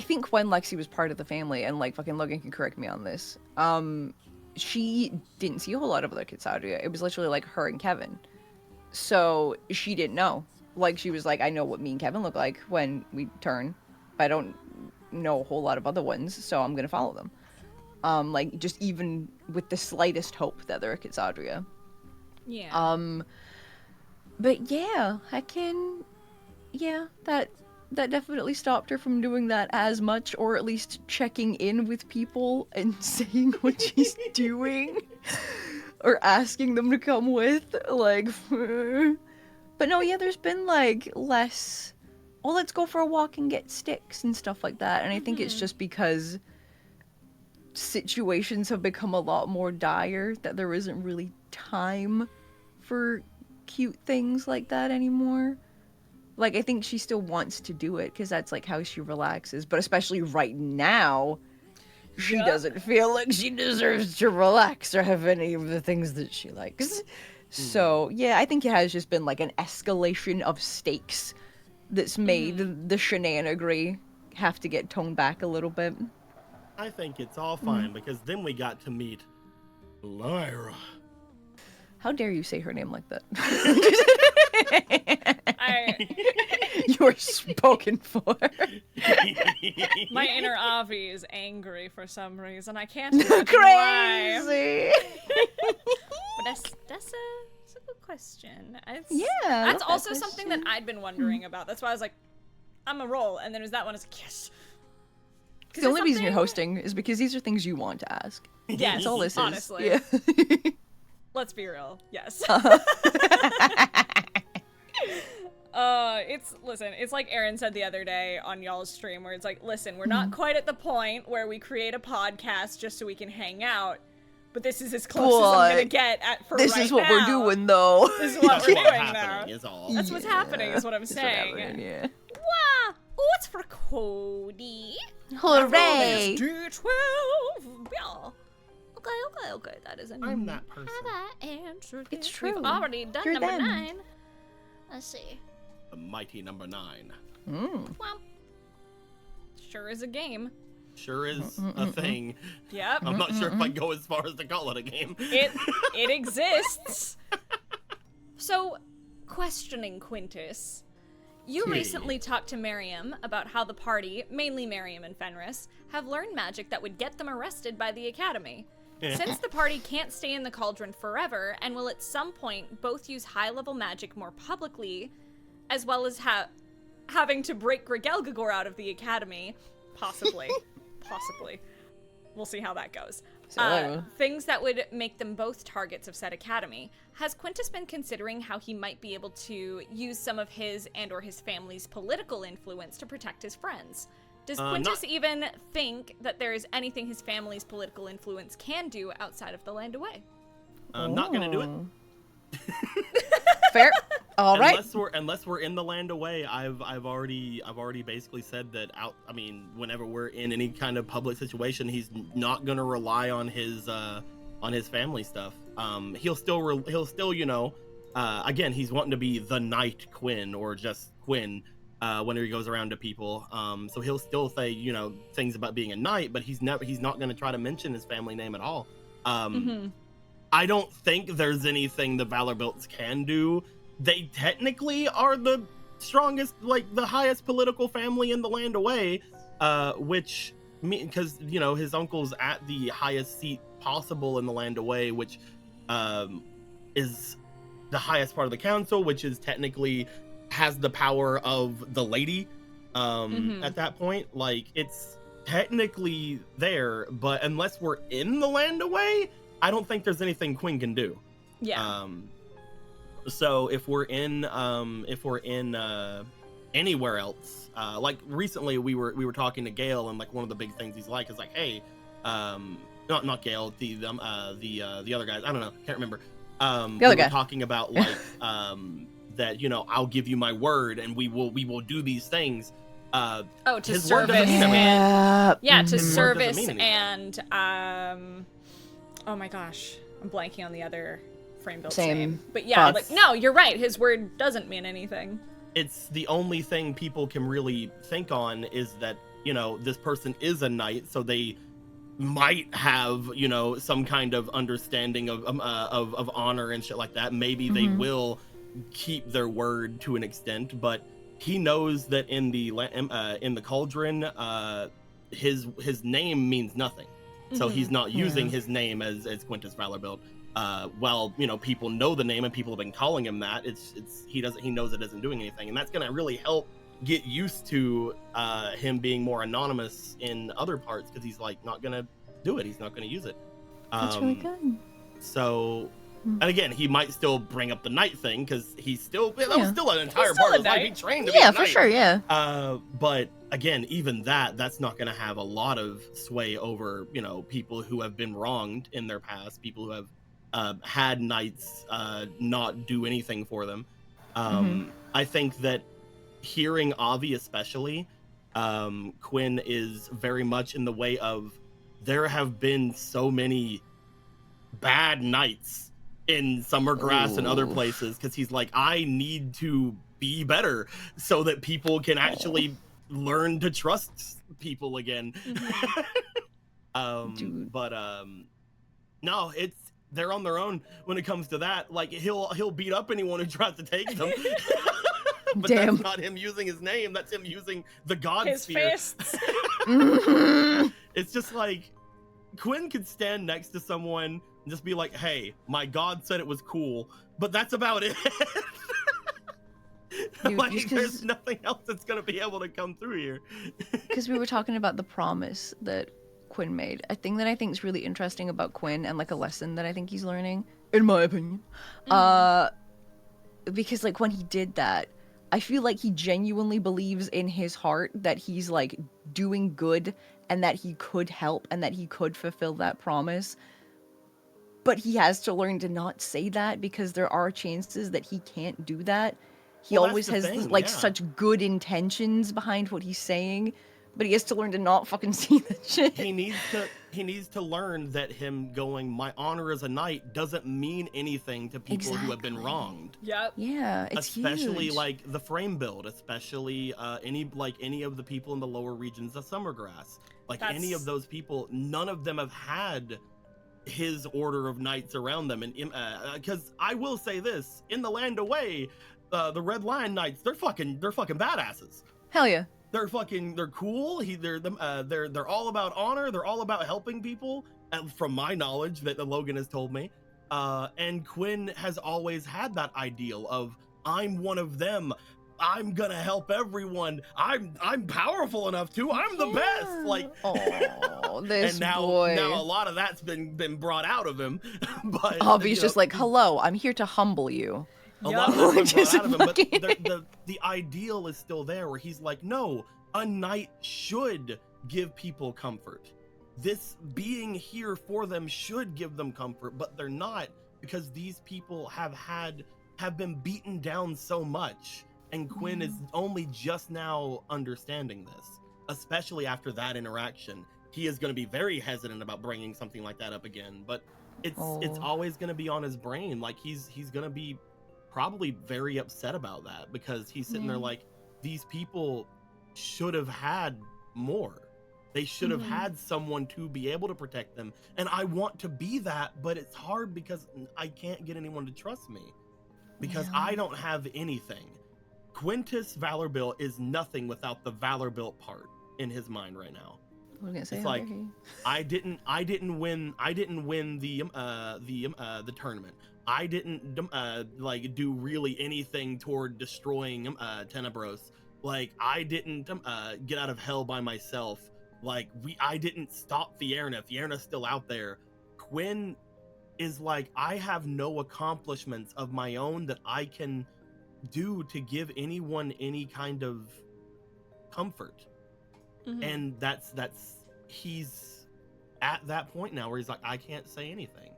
think when Lexi was part of the family, and, like, fucking Logan can correct me on this, she didn't see a whole lot of other Kitsadria. It was literally, like, her and Kevin. So, she didn't know. Like, she was like, I know what me and Kevin look like when we turn, but I don't know a whole lot of other ones, so I'm gonna follow them. Like, just even with the slightest hope that they're a Kitsadria. Yeah. But yeah, that definitely stopped her from doing that as much, or at least checking in with people and saying what she's doing, or asking them to come with, like, but no, yeah, there's been, like, less, oh, let's go for a walk and get sticks and stuff like that, and I think it's just because situations have become a lot more dire that there isn't really time for cute things like that anymore. Like, I think she still wants to do it because that's, like, how she relaxes, but especially right now, she doesn't feel like she deserves to relax or have any of the things that she likes. So, yeah, I think it has just been, like, an escalation of stakes that's made the shenanigans have to get toned back a little bit. I think it's all fine because then we got to meet Lyra. How dare you say her name like that? You are spoken for. My inner Avi is angry for some reason. I can't imagine why. Crazy. But that's a good question. That's also something that I'd been wondering about. That's why I was like, I'm a roll, and then there's that one. I was like, yes. The only reason you're hosting is because these are things you want to ask. Yes, that's all this honestly. is. Yeah. Let's be real. Yes. It's like Aaron said the other day on y'all's stream where it's like, listen, we're not quite at the point where we create a podcast just so we can hang out, but this is as close as I'm gonna get for this right is what now. we're doing, though. This is what we're doing now. Is all. That's what's happening, is what I'm saying. Yeah. Wow! Oh, it's for Cody. Hooray! D12. Yeah. Okay. That is a I'm that person. Have I answered It's it? true. We've already done You're number them. 9. Let's see. The mighty number 9. Well, sure is a game. Sure is a thing. Yep. I'm not sure if I go as far as to call it a game. It exists. So, questioning Quintus. You recently talked to Miriam about how the party, mainly Miriam and Fenris, have learned magic that would get them arrested by the Academy. Since the party can't stay in the cauldron forever, and will at some point both use high-level magic more publicly, as well as having to break Grigelgagor out of the Academy, possibly. We'll see how that goes. Things that would make them both targets of said academy. Has Quintus been considering how he might be able to use some of his and or his family's political influence to protect his friends? Does Quintus even think that there is anything his family's political influence can do outside of the land away? I'm not gonna do it. Fair. All right. Unless we're in the land away, I've already basically said that whenever we're in any kind of public situation, he's not gonna rely on his family stuff. He'll still again, he's wanting to be the Knight Quinn or just Quinn whenever he goes around to people. So he'll still say things about being a knight, but he's not gonna try to mention his family name at all. I don't think there's anything the Valor Belts can do. They technically are the strongest, the highest political family in the land away, which because his uncle's at the highest seat possible in the land away, which is the highest part of the council, which is technically has the power of the lady at that point. It's technically there, but unless we're in the land away, I don't think there's anything Quinn can do. Yeah. So if we're in anywhere else. Like recently we were talking to Gale, and like one of the big things he's like is like, hey, not Gale, the other guys, I don't know, can't remember. The other guy talking about like that, you know, I'll give you my word and we will do these things. To his service word doesn't mean anything. to service mean and oh my gosh, I'm blanking on the other frame built Same name. But yeah, thoughts. like no, you're right. His word doesn't mean anything. It's the only thing people can really think on is that, you know, this person is a knight, so they might have, you know, some kind of understanding of honor and shit like that. Maybe they will keep their word to an extent, but he knows that in the cauldron, his name means nothing. So he's not using his name as Quintus Valorbilt. While, you know, people know the name and people have been calling him that, he knows it isn't doing anything, and that's gonna really help get used to him being more anonymous in other parts, because he's like not gonna do it. He's not gonna use it. That's really good. So, and again, he might still bring up the knight thing, because he's still that was still an entire still part a of his life. knight. He trained to be a Yeah, knight. for sure, yeah. But again, even that's not gonna have a lot of sway over, you know, people who have been wronged in their past, people who have had knights not do anything for them. I think that hearing Avi especially, Quinn is very much in the way of, there have been so many bad knights in Summergrass and other places, because he's like, I need to be better so that people can actually learn to trust people again. But no, they're on their own when it comes to that. Like he'll beat up anyone who tries to take them. But that's not him using his name. That's him using the god His sphere. fists. It's just like Quinn could stand next to someone and just be like, "Hey, my god said it was cool," but that's about it. Dude, like, there's nothing else that's gonna be able to come through here. Because we were talking about the promise that Quinn made. A thing that I think is really interesting about Quinn, and like a lesson that I think he's learning, in my opinion, because like when he did that, I feel like he genuinely believes in his heart that he's like doing good and that he could help and that he could fulfill that promise. But he has to learn to not say that, because there are chances that he can't do that. He always has such good intentions behind what he's saying, but he has to learn to not fucking see that shit. He needs to learn that him going, my honor as a knight, doesn't mean anything to people who have been wronged. Yep. Yeah, it's especially huge. like the frame build, especially any of the people in the lower regions of Summergrass. Like any of those people, none of them have had his order of knights around them, and because I will say this, in the Land Away, the Red Lion Knights, they're fucking badasses. Hell yeah. They're cool. They're all about honor. They're all about helping people, from my knowledge that Logan has told me. And Quinn has always had that ideal of, I'm one of them. I'm gonna help everyone. I'm powerful enough to. I'm the best. Like, oh, this and now boy. Now a lot of that's been brought out of him. But Avi's just like, hello, I'm here to humble you. A lot of that's been brought out of him, fucking- but the ideal is still there, where he's like, no, a knight should give people comfort. This being here for them should give them comfort, but they're not, because these people have been beaten down so much, and Quinn is only just now understanding this, especially after that interaction. He is going to be very hesitant about bringing something like that up again, but it's always going to be on his brain. Like he's going to be probably very upset about that, because he's sitting there like, these people should have had more. They should have had someone to be able to protect them, and I want to be that, but it's hard because I can't get anyone to trust me, because I don't have anything. Quintus Valorbilt is nothing without the Valorbilt part in his mind right now. What was I gonna say? It's like, I didn't win the tournament. I didn't like do really anything toward destroying Tenebros. Like, I didn't get out of hell by myself. Like, I didn't stop Fierna. Fierna's still out there. Quinn is like, I have no accomplishments of my own that I can do to give anyone any kind of comfort. And that's he's at that point now where he's like, I can't say anything.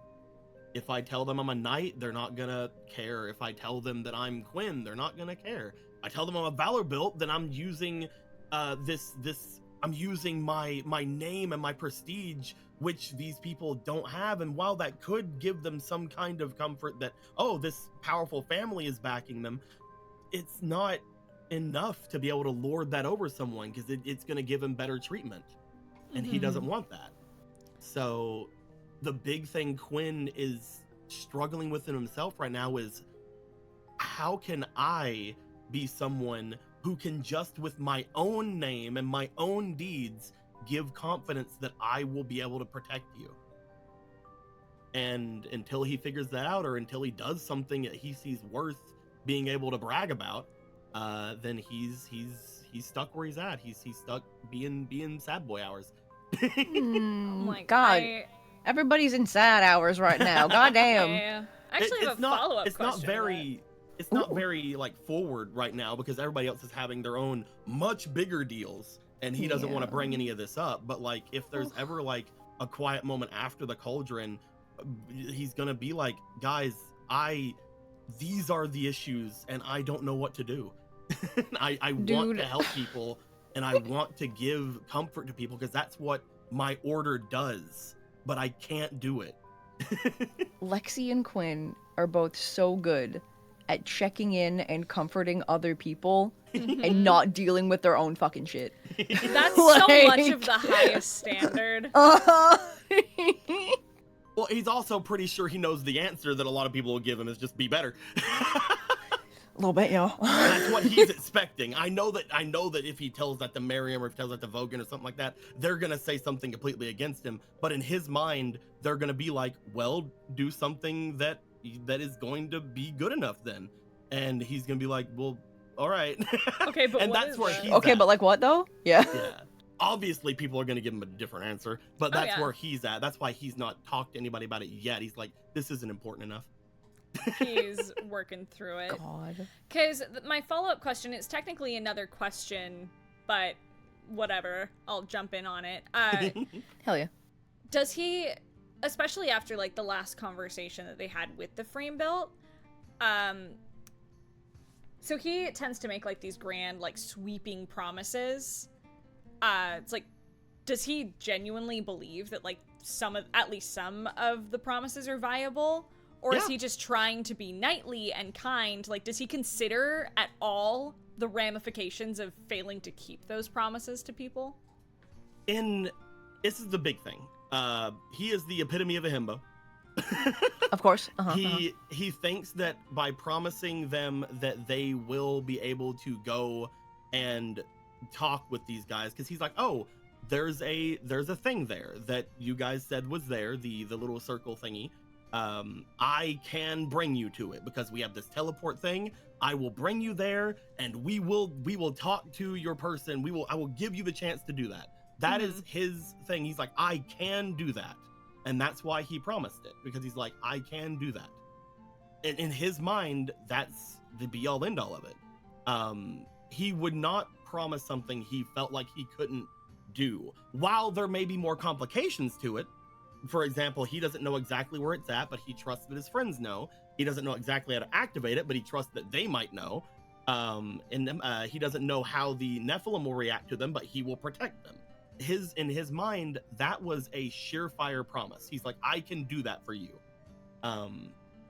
If I tell them I'm a knight, they're not gonna care. If I tell them that I'm Quinn, they're not gonna care. I tell them I'm a valor built, then I'm using I'm using my name and my prestige, which these people don't have. And while that could give them some kind of comfort that, oh, this powerful family is backing them, it's not enough to be able to lord that over someone, because it's going to give him better treatment, and he doesn't want that. So the big thing Quinn is struggling with in himself right now is, how can I be someone who can just with my own name and my own deeds give confidence that I will be able to protect you? And until he figures that out, or until he does something that he sees worth being able to brag about, then he's stuck where he's at. He's stuck being sad boy hours. Oh my God. Everybody's in sad hours right now. God damn. Yeah. I actually have a follow-up question. It's not very like forward right now, because everybody else is having their own much bigger deals, and he doesn't want to bring any of this up. But like, if there's ever like a quiet moment after the cauldron, he's gonna be like, guys, these are the issues, and I don't know what to do. I want to help people, and I want to give comfort to people, because that's what my order does, but I can't do it. Lexi and Quinn are both so good at checking in and comforting other people and not dealing with their own fucking shit. That's so much of the highest standard. Well, he's also pretty sure he knows the answer that a lot of people will give him is just be better. A little bit, yo. That's what he's expecting. I know that if he tells that to Miriam, or if he tells that to Vogan or something like that, they're gonna say something completely against him. But in his mind, they're gonna be like, well, do something that is going to be good enough then. And he's gonna be like, well, all right. Okay, but and what that's is where that? he's Okay, at. but like what though? Yeah. Yeah. Obviously, people are going to give him a different answer, but that's where he's at. That's why he's not talked to anybody about it yet. He's like, this isn't important enough. He's working through it. God. Because my follow-up question is technically another question, but whatever. I'll jump in on it. Hell yeah. Does he, especially after like the last conversation that they had with the frame built, so he tends to make like these grand, like sweeping promises. It's like, does he genuinely believe that like at least some of the promises are viable? Or is he just trying to be knightly and kind? Like, does he consider at all the ramifications of failing to keep those promises to people? This is the big thing. He is the epitome of a himbo. Of course. He thinks that by promising them that they will be able to go and talk with these guys, because he's like, oh, there's a thing there that you guys said was there, the little circle thingy. I can bring you to it because we have this teleport thing. I will bring you there, and we will talk to your person. I will give you the chance to do that. That is his thing. He's like, I can do that. And that's why he promised it, because he's like, I can do that. And in his mind, that's the be-all, end-all of it. He would not promise something he felt like he couldn't do. While there may be more complications to it, for example, he doesn't know exactly where it's at, but he trusts that his friends know. He doesn't know exactly how to activate it, but he trusts that they might know. He doesn't know how the Nephilim will react to them, but he will protect them. In his mind, that was a surefire promise. He's like, I can do that for you.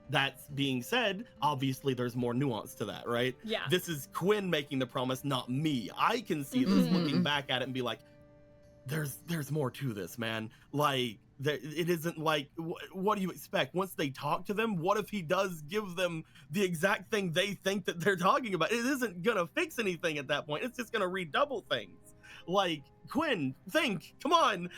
That's being said, obviously there's more nuance to that, right? Yeah. This is Quinn making the promise, not me. I can see this looking back at it and be like, there's more to this, man. Like, it isn't like, what do you expect? Once they talk to them, what if he does give them the exact thing they think that they're talking about? It isn't gonna fix anything at that point. It's just gonna redouble things. Like, Quinn, think, come on.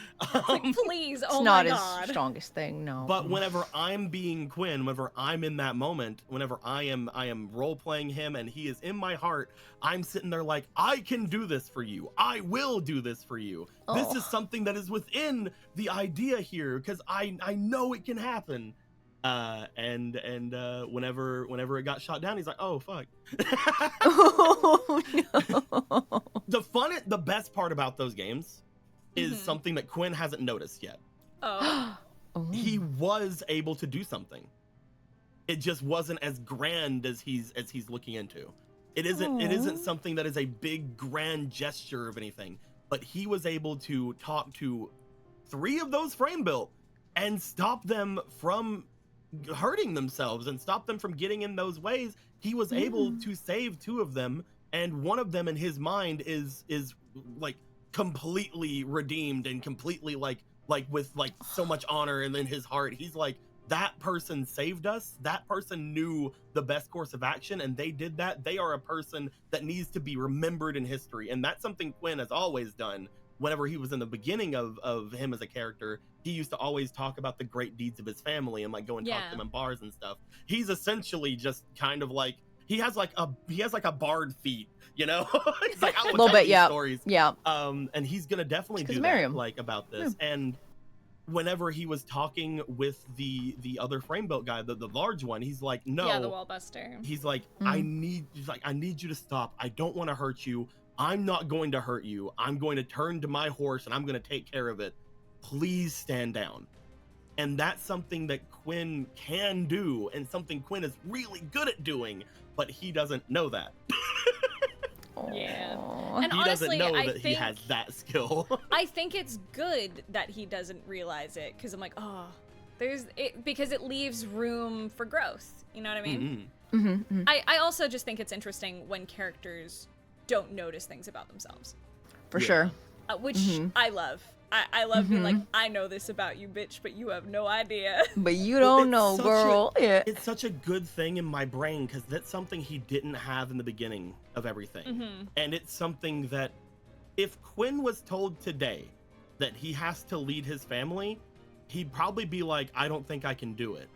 Like, please, oh It's my not god. his strongest thing, no. But whenever I'm being Quinn, whenever I'm in that moment, whenever I am role-playing him and he is in my heart, I'm sitting there like, I can do this for you. I will do this for you. Oh. This is something that is within the idea here, because I know it can happen. And whenever it got shot down, he's like, oh fuck. Oh no. The best part about those games is something that Quinn hasn't noticed yet. Oh. He was able to do something. It just wasn't as grand as he's looking into. It isn't something that is a big grand gesture of anything, but he was able to talk to 3 of those frame built and stop them from hurting themselves and stop them from getting in those ways. He was able to save 2 of them, and one of them in his mind is like completely redeemed and completely like with like so much honor, and in his heart he's like, that person saved us, that person knew the best course of action, and they did that. They are a person that needs to be remembered in history. And that's something Quinn has always done. Whenever he was in the beginning of him as a character, he used to always talk about the great deeds of his family and like go and talk to them in bars and stuff. He's essentially just kind of like, he has like a bard feat, you know? He's like, I will tell these stories. Yeah. And he's gonna definitely do Miriam. that, like, about this. And whenever he was talking with the other frame built guy, the large one, he's like, no. Yeah, the wall buster. He's like, I need you to stop. I don't want to hurt you. I'm not going to hurt you. I'm going to turn to my horse and I'm going to take care of it. Please stand down. And that's something that Quinn can do, and something Quinn is really good at doing, but he doesn't know that. Yeah. Aww. And he honestly, doesn't know I that think he has that skill. I think it's good that he doesn't realize it, because I'm like, oh, because it leaves room for growth. You know what I mean? I also just think it's interesting when characters don't notice things about themselves. For sure. Which I love. I love being like, I know this about you, bitch, but you have no idea. But you don't know, girl. It's such a good thing in my brain, because that's something he didn't have in the beginning of everything. And it's something that if Quinn was told today that he has to lead his family, he'd probably be like, I don't think I can do it.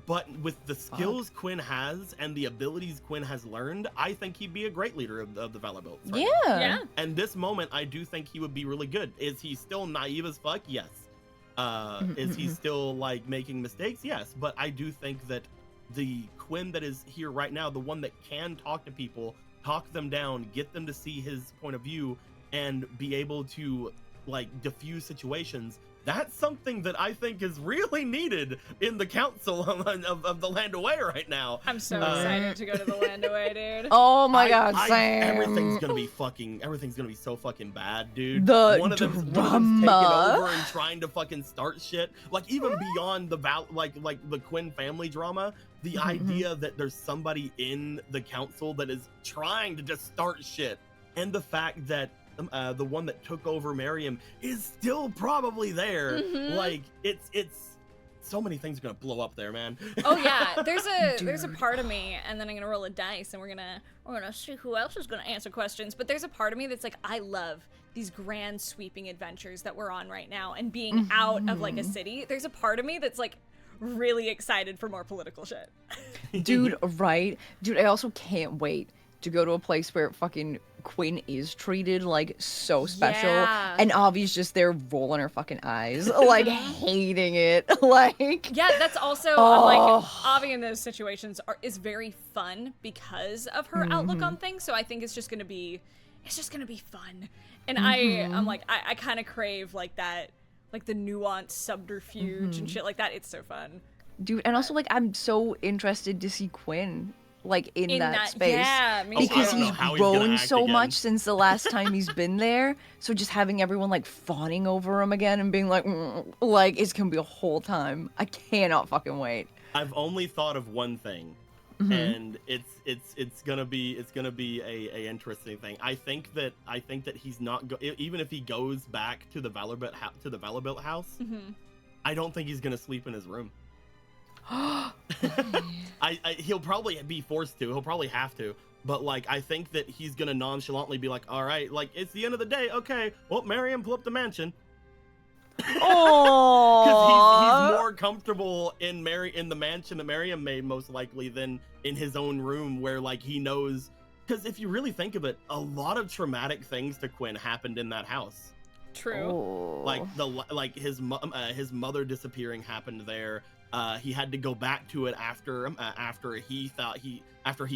But with the skills Quinn has and the abilities Quinn has learned, I think he'd be a great leader of the Valorbuilds. Right now. Yeah. And this moment, I do think he would be really good. Is he still naive as fuck? Yes. Is he still like making mistakes? Yes. But I do think that the Quinn that is here right now, the one that can talk to people, talk them down, get them to see his point of view, and be able to like diffuse situations, that's something that I think is really needed in the council of the Land Away right now. I'm so excited to go to the Land Away, dude. Oh my god, Sam. Everything's gonna be so fucking bad, dude. One of them's taking over and trying to fucking start shit. Like, even beyond the the Quinn family drama, the idea that there's somebody in the council that is trying to just start shit, and the fact that the one that took over Miriam is still probably there. Like, it's so many things are gonna blow up there, man. Oh yeah, there's a part of me, and then I'm gonna roll a dice, and we're gonna see who else is gonna answer questions. But there's a part of me that's like, I love these grand sweeping adventures that we're on right now, and being out of like a city. There's a part of me that's like really excited for more political shit. Dude, right? Dude, I also can't wait to go to a place where fucking Quinn is treated like so special, and Avi's just there rolling her fucking eyes, like hating it. Like, yeah, that's also I'm like, Avi in those situations is very fun because of her outlook on things. So I think it's just gonna be fun, and I'm like, I kind of crave like that, like the nuanced subterfuge and shit like that. It's so fun, dude. And also, like, I'm so interested to see Quinn like in that space, because he's grown so much since the last time he's been there. So just having everyone like fawning over him again and being like it's gonna be a whole time. I cannot fucking wait. I've only thought of one thing, and it's gonna be a interesting thing. I think that he's not even if he goes back to the Valorbuilt house, I don't think he's gonna sleep in his room. He'll probably be forced to. He'll probably have to. But like, I think that he's gonna nonchalantly be like, "All right, like it's the end of the day. Okay, well, Miriam, pull up the mansion." Oh, because he's more comfortable in the mansion that Miriam made, most likely, than in his own room, where like he knows. Because if you really think of it, a lot of traumatic things to Quinn happened in that house. True. Like his mother disappearing happened there. He had to go back to it after he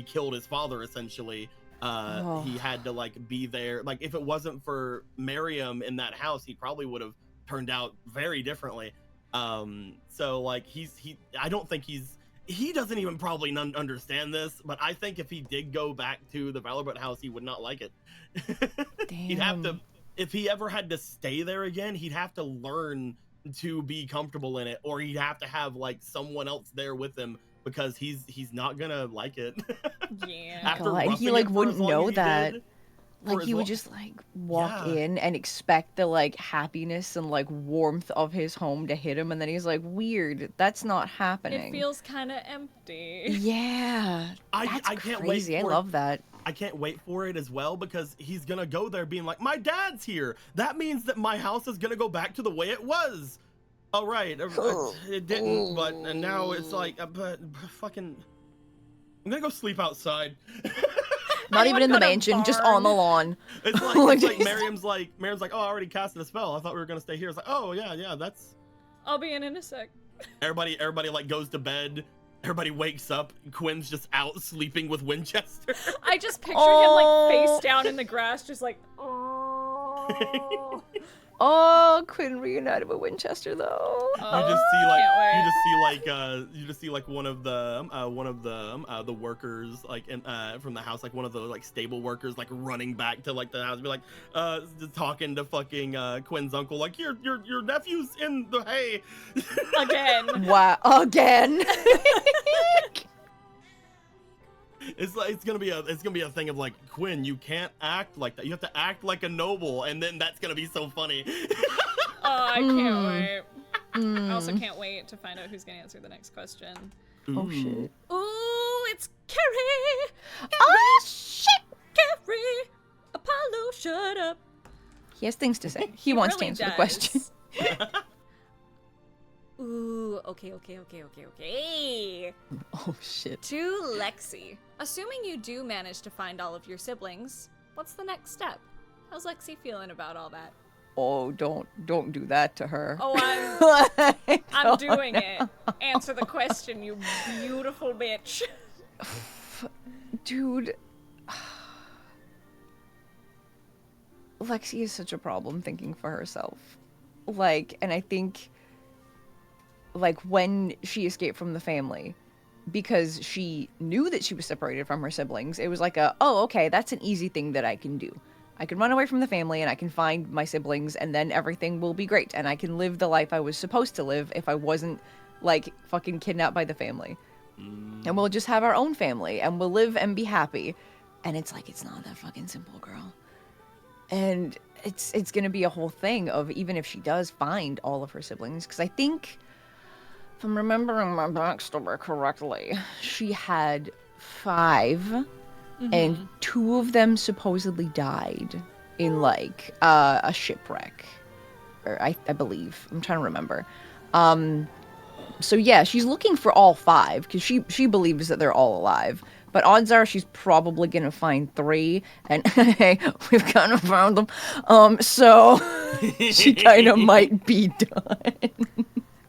killed his father, essentially. He had to like be there. Like if it wasn't for Miriam in that house, he probably would have turned out very differently. So like I don't think he doesn't even probably understand this, but I think if he did go back to the Valorant house, he would not like it. Damn. He'd have to, if he ever had to stay there again, he'd have to learn to be comfortable in it, or he'd have to have like someone else there with him, because he's not gonna like it. Yeah. After He like wouldn't know that. Like he would just like walk in and expect the like happiness and like warmth of his home to hit him, and then he's like, weird, that's not happening. It feels kind of empty. Yeah. That's I can't crazy. wait I for love that. I can't wait for it as well, because he's gonna go there being like, my dad's here. That means that my house is gonna go back to the way it was. All right, it didn't, but and now it's like, but fucking, I'm gonna go sleep outside. Not even in the mansion, just on the lawn. It's like Miriam's like, oh, I already casted a spell. I thought we were gonna stay here. It's like, oh yeah, that's. I'll be in a sec. Everybody like goes to bed. Everybody wakes up. Quinn's just out sleeping with Winchester. I just picture him like face down in the grass, just like, oh. Oh, Quinn reunited with Winchester though. You just see like one of the workers like from the house, like one of the like stable workers like running back to like the house, be like just talking to fucking Quinn's uncle, like your nephew's in the hay Again. Wow, again. It's gonna be a thing of like, Quinn, you can't act like that. You have to act like a noble, and then that's gonna be so funny. Oh, I can't wait. I also can't wait to find out who's gonna answer the next question. Oh shit. Ooh, it's Carrie! Oh shit! Carrie! Apollo, shut up. He has things to say. He wants really to answer the does. question. Ooh, okay. Oh shit. To Lexi. Assuming you do manage to find all of your siblings, what's the next step? How's Lexi feeling about all that? Oh, don't do that to her. Oh, I'm doing it. Answer the question, you beautiful bitch. Dude. Lexi is such a problem thinking for herself. Like, and I think, like, when she escaped from the family, because she knew that she was separated from her siblings, it was like oh, okay, that's an easy thing that I can do. I can run away from the family and I can find my siblings, and then everything will be great, and I can live the life I was supposed to live if I wasn't, like, fucking kidnapped by the family. And we'll just have our own family, and we'll live and be happy. And it's like, it's not that fucking simple, girl. And it's gonna be a whole thing of, even if she does find all of her siblings, because I think, if I'm remembering my backstory correctly, she had 5, and 2 of them supposedly died in like a shipwreck, or I believe. I'm trying to remember. So yeah, she's looking for all 5 because she believes that they're all alive. But odds are she's probably gonna find 3, and hey, we've kind of found them. So she kind of might be done.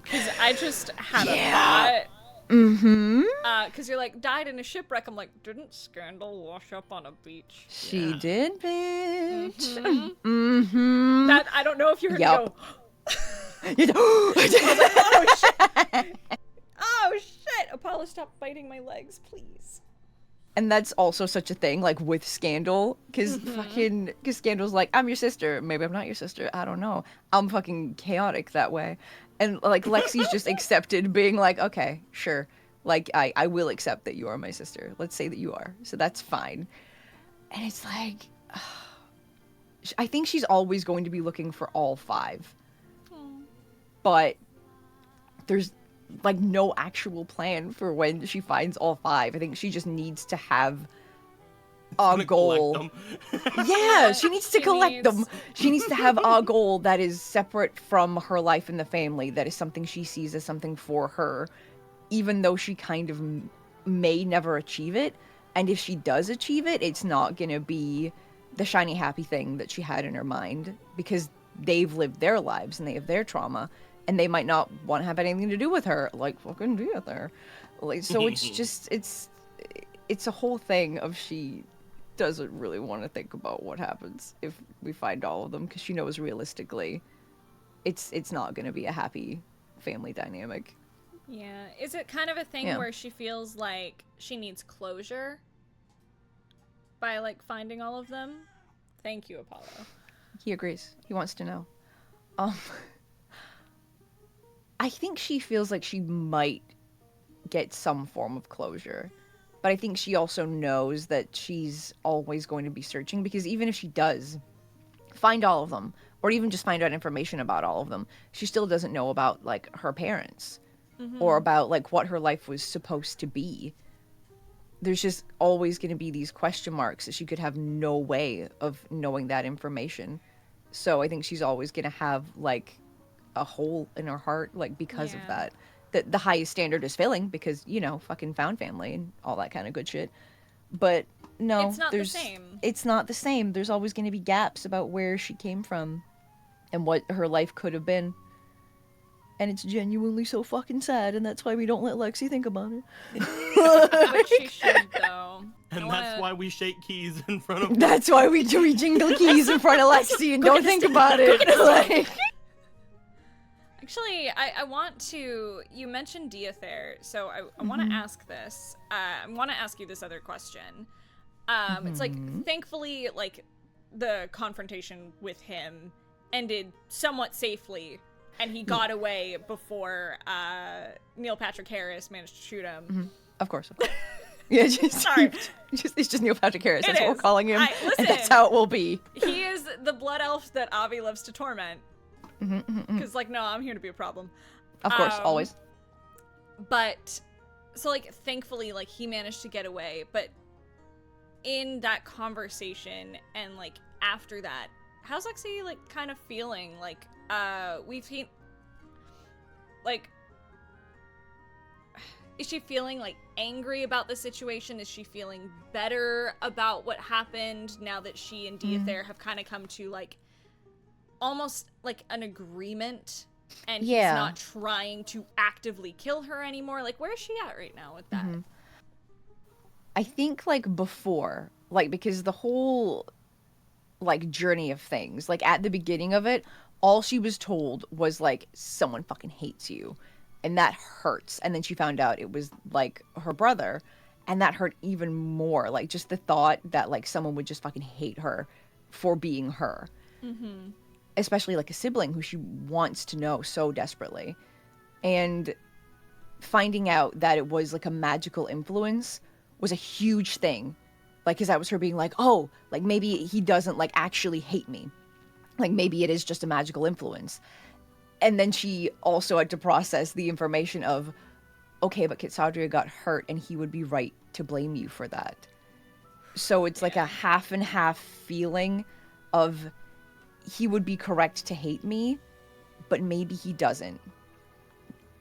Because I just had a thought. Mm-hmm. Because you're like, died in a shipwreck. I'm like, didn't Scandal wash up on a beach? She did, bitch. Mm-hmm. Mm-hmm. That, I don't know if you heard me go. Oh shit. Oh shit. Apollo, stop biting my legs, please. And that's also such a thing, like, with Scandal, because Scandal's like, I'm your sister. Maybe I'm not your sister. I don't know. I'm fucking chaotic that way. And, like, Lexi's just accepted being like, okay, sure. Like, I will accept that you are my sister. Let's say that you are. So that's fine. And it's like, I think she's always going to be looking for all 5. But there's, like, no actual plan for when she finds all 5. I think she just needs to have a goal. Yeah, she needs to collect them. She needs to have a goal that is separate from her life in the family, that is something she sees as something for her, even though she kind of may never achieve it. And if she does achieve it, it's not gonna be the shiny happy thing that she had in her mind, because they've lived their lives and they have their trauma, and they might not want to have anything to do with her. Like, fucking be there. Like, so it's just, it's a whole thing of she doesn't really want to think about what happens if we find all of them, because she knows realistically it's not going to be a happy family dynamic. Yeah. Is it kind of a thing where she feels like she needs closure by, like, finding all of them? Thank you, Apollo. He agrees. He wants to know. I think she feels like she might get some form of closure. But I think she also knows that she's always going to be searching, because even if she does find all of them, or even just find out information about all of them, she still doesn't know about, like, her parents, or about, like, what her life was supposed to be. There's just always going to be these question marks that she could have no way of knowing that information. So I think she's always going to have, like, a hole in her heart, like, because of that. The highest standard is failing, because, you know, fucking found family and all that kind of good shit. But no, it's not the same. It's not the same. There's always going to be gaps about where she came from and what her life could have been. And it's genuinely so fucking sad, and that's why we don't let Lexi think about it. But she should, though. And that's why we shake keys in front of. That's why we jingle keys in front of Lexi and don't think about it. Like... Actually, I want to. You mentioned Diather, so I want to ask this. I want to ask you this other question. It's like, thankfully, like, the confrontation with him ended somewhat safely, and he got away before Neil Patrick Harris managed to shoot him. Of course. Yeah, Sorry. It's just Neil Patrick Harris. That's what we're is. calling him, Listen, and that's how it will be. He is the blood elf that Avi loves to torment. Because, like, no, I'm here to be a problem. Of course, always. But, so, like, thankfully, like, he managed to get away. But in that conversation and, like, after that, how's Lexi, like, kind of feeling? Like, we've seen, like, is she feeling, like, angry about the situation? Is she feeling better about what happened now that she and Diather have kind of come to, like, almost like an agreement, and he's not trying to actively kill her anymore? Like, where is she at right now with that? I think, like, before, like, because the whole, like, journey of things, like, at the beginning of it, all she was told was, like, someone fucking hates you, and that hurts. And then she found out it was, like, her brother, and that hurt even more. Like, just the thought that, like, someone would just fucking hate her for being her. Especially, like, a sibling who she wants to know so desperately. And finding out that it was, like, a magical influence was a huge thing. Like, because that was her being like, oh, like, maybe he doesn't, like, actually hate me. Like, maybe it is just a magical influence. And then she also had to process the information of, okay, but Kitsadria got hurt, and he would be right to blame you for that. So it's like a half and half feeling of, he would be correct to hate me, but maybe he doesn't.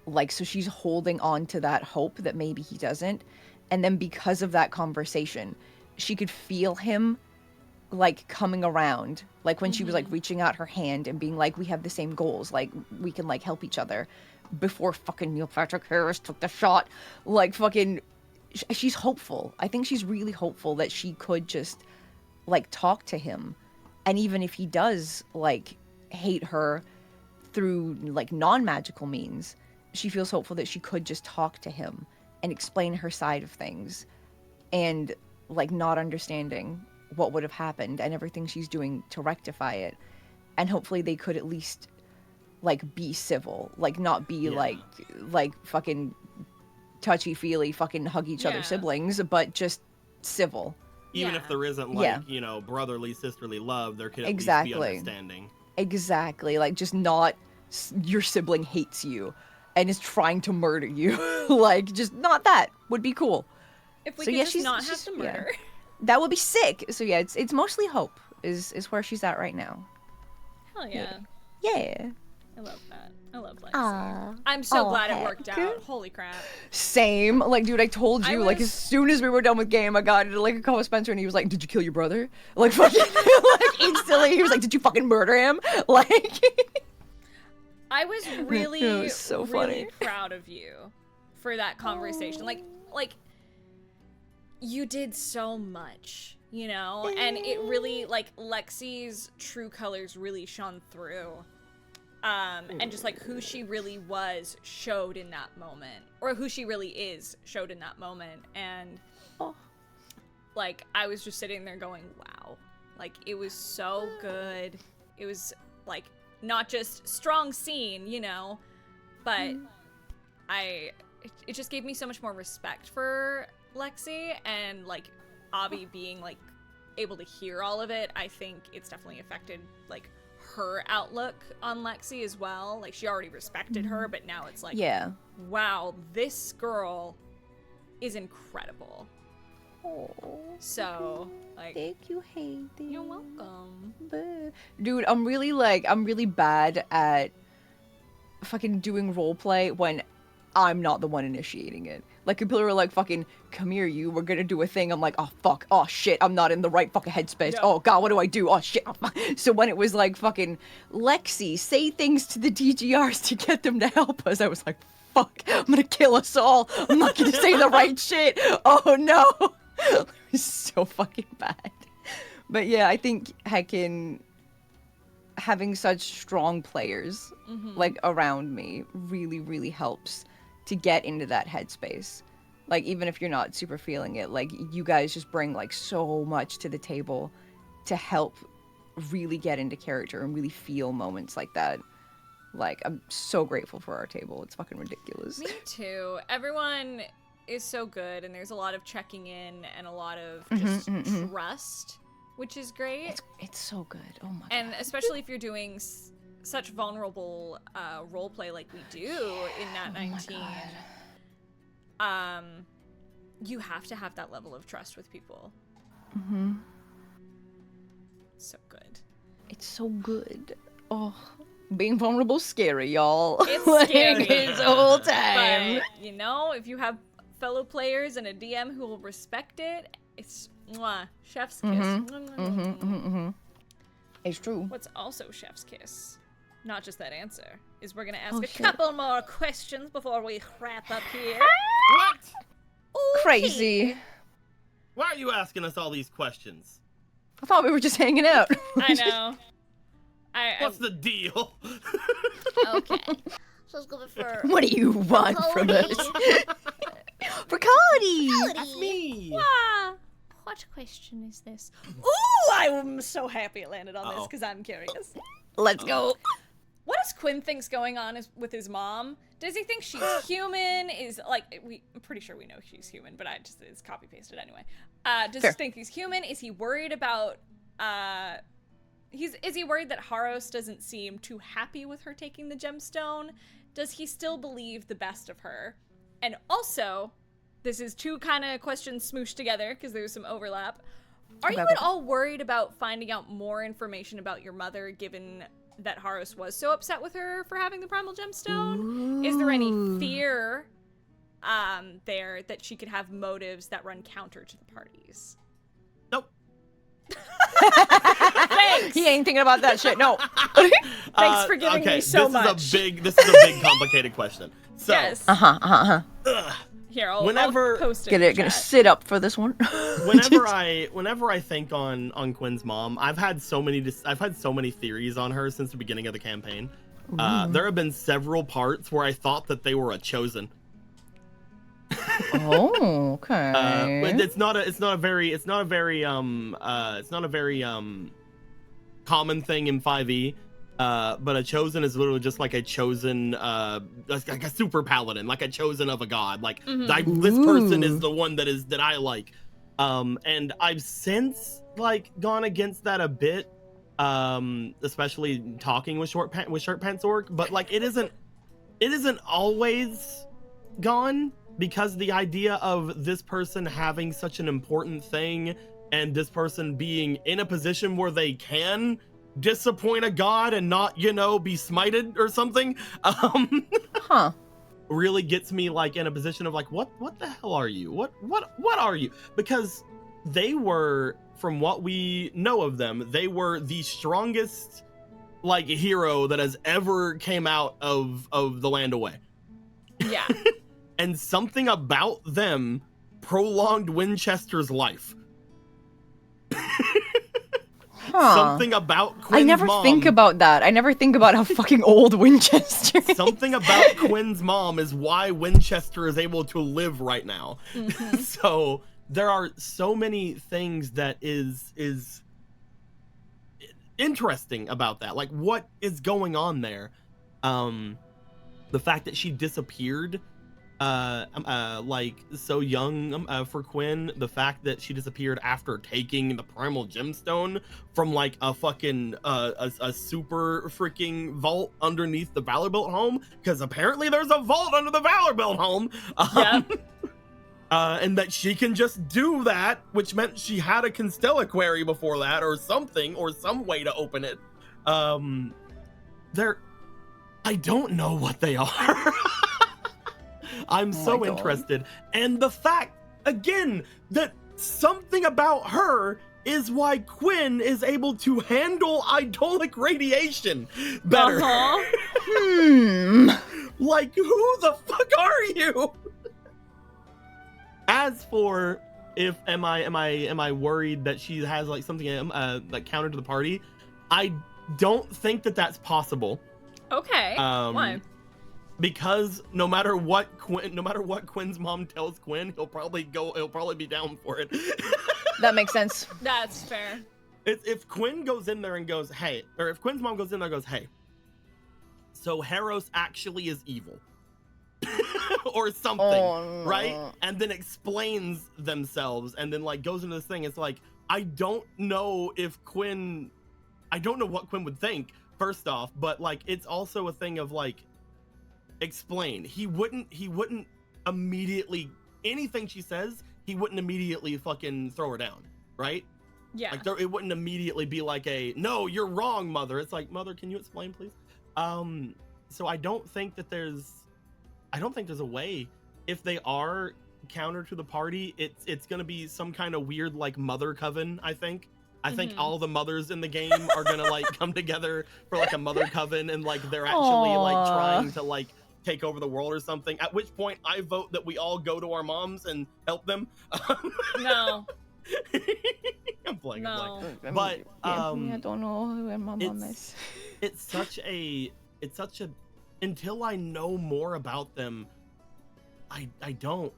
Like, so she's holding on to that hope that maybe he doesn't. And then because of that conversation, she could feel him, like, coming around. Like, when she was, like, reaching out her hand and being like, we have the same goals. Like, we can, like, help each other. Before fucking Neil Patrick Harris took the shot. Like, fucking... She's hopeful. I think she's really hopeful that she could just, like, talk to him. And even if he does, like, hate her through, like, non-magical means, she feels hopeful that she could just talk to him and explain her side of things. And, like, not understanding what would have happened and everything she's doing to rectify it. And hopefully they could at least, like, be civil. Like, not be, like, fucking touchy-feely, fucking hug each other siblings, but just civil. Even if there isn't, like, you know, brotherly, sisterly love, there could at least be understanding. Exactly. Like, just not your sibling hates you and is trying to murder you. Like, just not that would be cool. If we could just not have to murder. Yeah. That would be sick. So yeah, it's mostly hope is where she's at right now. Hell yeah. Yeah. I love that. I love Lexi. Aww. I'm so glad it heck. worked out. Holy crap. Same. Like, dude, I told you, like, as soon as we were done with game, I got into, like, a call with Spencer, and he was like, did you kill your brother? Like, fucking, like, instantly, he was like, did you fucking murder him? Like... I was really, It was so really funny. proud of you for that conversation. Like, you did so much, you know? And it really, like, Lexi's true colors really shone through. And just, like, who she really was showed in that moment. Or who she really is showed in that moment. And, like, I was just sitting there going, wow. Like, it was so good. It was, like, not just strong scene, you know, but it just gave me so much more respect for Lexi, and, like, Avi being, like, able to hear all of it, I think it's definitely affected, like, her outlook on Lexi as well. Like, she already respected her, but now it's like, Yeah. wow, this girl is incredible. Oh, So, like, thank you, Hayden. you're welcome. Dude, I'm really bad at fucking doing roleplay when I'm not the one initiating it. Like, people are like, fucking, come here, we're gonna do a thing. I'm like, oh, fuck, oh, shit, I'm not in the right fucking headspace. Yeah. Oh, God, what do I do? Oh, shit. So when it was like, fucking, Lexi, say things to the DGRs to get them to help us, I was like, fuck, I'm gonna kill us all. I'm not gonna say the right shit. Oh, no. It was so fucking bad. But yeah, I think heckin' having such strong players like around me really, really helps to get into that headspace. Like, even if you're not super feeling it, like, you guys just bring like so much to the table to help really get into character and really feel moments like that. Like, I'm so grateful for our table. It's fucking ridiculous. Me too. Everyone is so good, and there's a lot of checking in and a lot of just trust, which is great. It's so good. Oh my And god. especially if you're doing such vulnerable role play like we do in Nat 19, you have to have that level of trust with people. So good. It's so good. Oh, being vulnerable is scary, y'all. It's Like, scary. it's the whole time. But, you know, if you have fellow players and a DM who will respect it, it's mwah, chef's kiss. It's true. What's also chef's kiss, not just that answer, is we're gonna ask Oh, a shit. couple more questions before we wrap up here. What? Crazy. Why are you asking us all these questions? I thought we were just hanging out. I know. What's the deal? Okay. So let's go for What do you want from Cody. us? For Cody. That's me. What question is this? Ooh, I'm so happy it landed on this Uh-oh. because I'm curious. Let's go. What does Quinn think's going on with his mom? Does he think she's human? Is like I'm pretty sure we know she's human, but it's copy pasted anyway. Does Fair. he think he's human? Is he worried about is he worried that Haros doesn't seem too happy with her taking the gemstone? Does he still believe the best of her? And also, this is two kind of questions smooshed together because there's some overlap. Are you at all worried about finding out more information about your mother, given that Haros was so upset with her for having the primal gemstone? Is there any fear there that she could have motives that run counter to the parties? Nope. Thanks. He ain't thinking about that shit. No. Thanks for giving me so much. This is a big, complicated question. So, Yes. Uh-huh. Here, I'll post it. Gonna chat. sit up for this one. whenever I think on Quinn's mom, I've had so many theories on her since the beginning of the campaign. There have been several parts where I thought that they were a chosen. Oh, okay. But it's not a very common thing in 5e. But a chosen is literally just like a chosen, like a super paladin, like a chosen of a god. Like this person is the one that I like. And I've since like gone against that a bit, especially talking with Short Pants Orc. But like it isn't always gone, because the idea of this person having such an important thing and this person being in a position where they can disappoint a god and not, you know, be smited or something. Huh. Really gets me like in a position of like, what the hell are you? What are you? Because they were, from what we know of them, they were the strongest like hero that has ever came out of the land away. Yeah. And something about them prolonged Winchester's life. Something about Quinn's I never mom. think about that. I never think about how fucking old Winchester is. Something about Quinn's mom is why Winchester is able to live right now. Mm-hmm. So there are so many things that is interesting about that. Like, what is going on there? The fact that she disappeared like so young for Quinn, the fact that she disappeared after taking the primal gemstone from like a fucking a super freaking vault underneath the Valorbilt home, because apparently there's a vault under the Valorbilt home. And that she can just do that, which meant she had a Constella query before that or something, or some way to open it. I don't know what they are. I'm so interested. And the fact, again, that something about her is why Quinn is able to handle idolic radiation better. Like, who the fuck are you? As for if am I worried that she has like something like counter to the party, I don't think that that's possible. Okay. Why? Because no matter what Quinn's mom tells Quinn, he'll probably be down for it. That makes sense. That's fair. If Quinn goes in there and goes, hey, or if Quinn's mom goes in there and goes, hey, so Heros actually is evil. Or something, right? And then explains themselves and then like goes into this thing. It's like, I don't know what Quinn would think, first off, but like it's also a thing of like, explain. He wouldn't immediately, anything she says, he wouldn't immediately fucking throw her down, right? Yeah. Like it wouldn't immediately be like no, you're wrong, mother. It's like, mother, can you explain, please? So I don't think there's a way. If they are counter to the party, it's gonna be some kind of weird like mother coven, I think. I think all the mothers in the game are gonna like come together for like a mother coven, and like they're actually like trying to like take over the world or something. At which point I vote that we all go to our moms and help them. No. I'm playing. But I don't know who my mom is. It's such a until I know more about them, I don't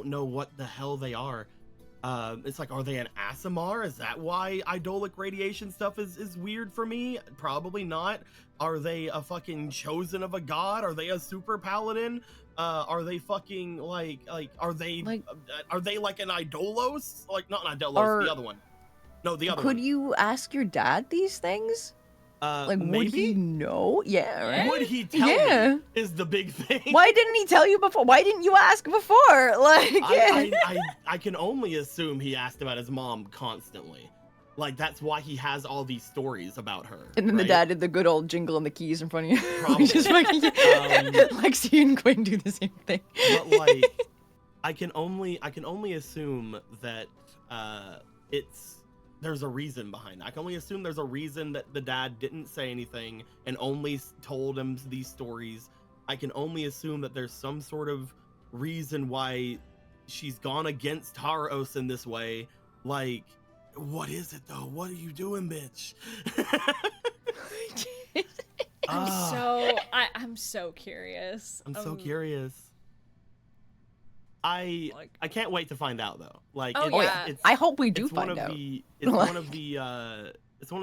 know what the hell they are. It's like, are they an Aasimar? Is that why idolic radiation stuff is weird for me? Probably not. Are they a fucking chosen of a god? Are they a super paladin? Are they fucking like are they like an Idolos? Like, not an Idolos, the other one. No, the other one. Could you ask your dad these things? Like, maybe? would he know? Yeah, right? Would he tell me is the big thing. Why didn't he tell you before? Why didn't you ask before? Like, I can only assume he asked about his mom constantly. Like, that's why he has all these stories about her. And then right? the dad did the good old jingle on the keys in front of you. Probably. Just fucking, Lexi and Quinn do the same thing. But like, I can only assume that there's a reason behind that. I can only assume there's a reason that the dad didn't say anything and only told him these stories. I can only assume that there's some sort of reason why she's gone against Taros in this way. Like, what is it though? What are you doing, bitch? I'm so curious. I'm so curious. I can't wait to find out though. Like, I hope we do find out. It's one of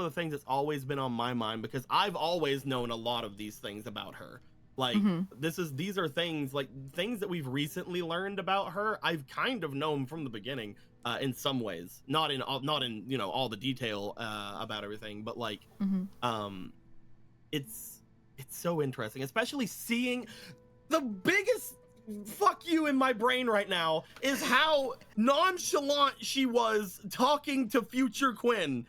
the things that's always been on my mind, because I've always known a lot of these things about her. Like, these are things that we've recently learned about her. I've kind of known from the beginning, in some ways, not in all the detail about everything, but like, it's so interesting, especially seeing the biggest fuck you in my brain right now is how nonchalant she was talking to future Quinn.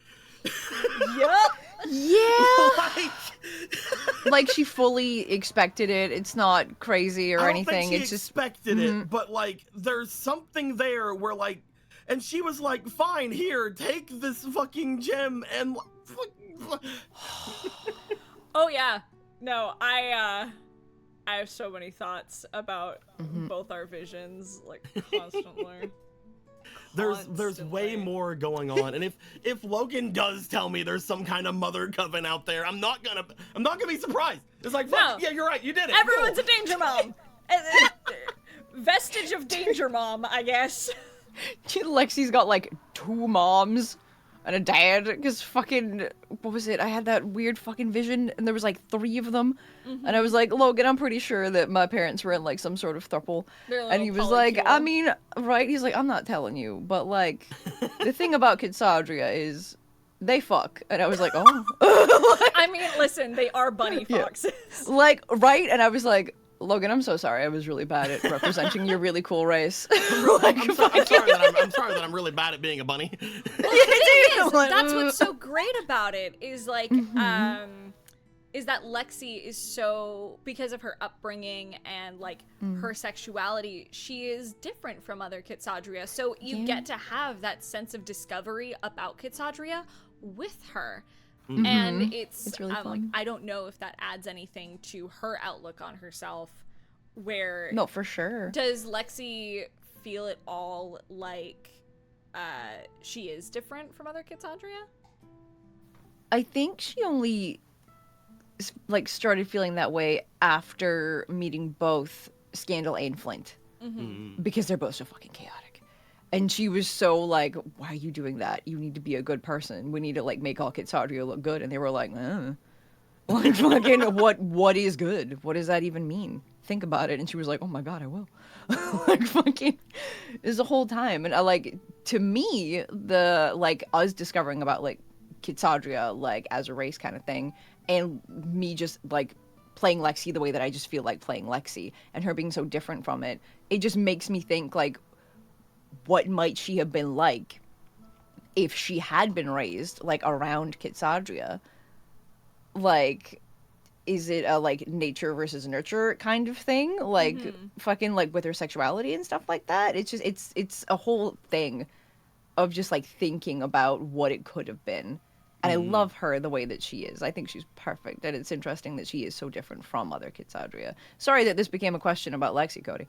Yup. Yeah. Like she fully expected it. It's not crazy or I don't anything. think she It's just expected it, but like there's something there where like, and she was like, "Fine, here, take this fucking gem," and. Oh yeah, no, I have so many thoughts about both our visions, like constantly. There's way more going on, and if Logan does tell me there's some kind of mother coven out there, I'm not gonna be surprised. It's like, fuck, yeah, you're right, you did it. Everyone's a danger mom. Vestige of danger mom, I guess. Lexi's got like 2 moms and a dad, because fucking, what was it? I had that weird fucking vision, and there was like 3 of them, and I was like, Logan, I'm pretty sure that my parents were in like some sort of throuple, and he was like, I mean, right? He's like, I'm not telling you, but like, the thing about Kitsadria is they fuck, and I was like, oh. I mean, listen, they are bunny foxes. Yeah. Like, right? And I was like, Logan, I'm so sorry. I was really bad at representing your really cool race. I'm sorry that I'm really bad at being a bunny. Well, it is. That's what's so great about it is like, is that Lexi is so, because of her upbringing and like her sexuality, she is different from other Kitsadria. So you get to have that sense of discovery about Kitsadria with her. And it's really fun. Like, I don't know if that adds anything to her outlook on herself, where no, for sure. Does Lexi feel at all like she is different from other Kitsadria? I think she only like started feeling that way after meeting both Scandal and Flint, because they're both so fucking chaotic. And she was so like, why are you doing that? You need to be a good person. We need to like make all Kitsadria look good. And they were like, like fucking what is good? What does that even mean? Think about it. And she was like, oh my god, I will. Like fucking is the whole time. And I like, to me, the like us discovering about like Kitsadria like as a race kind of thing, and me just like playing Lexi the way that I just feel like playing Lexi, and her being so different from it, it just makes me think like, what might she have been like if she had been raised like around Kitsadria? Like, is it a like nature versus nurture kind of thing? Like fucking like with her sexuality and stuff like that? It's just it's a whole thing of just like thinking about what it could have been. And I love her the way that she is. I think she's perfect. And it's interesting that she is so different from other Kitsadria. Sorry that this became a question about Lexi, Cody.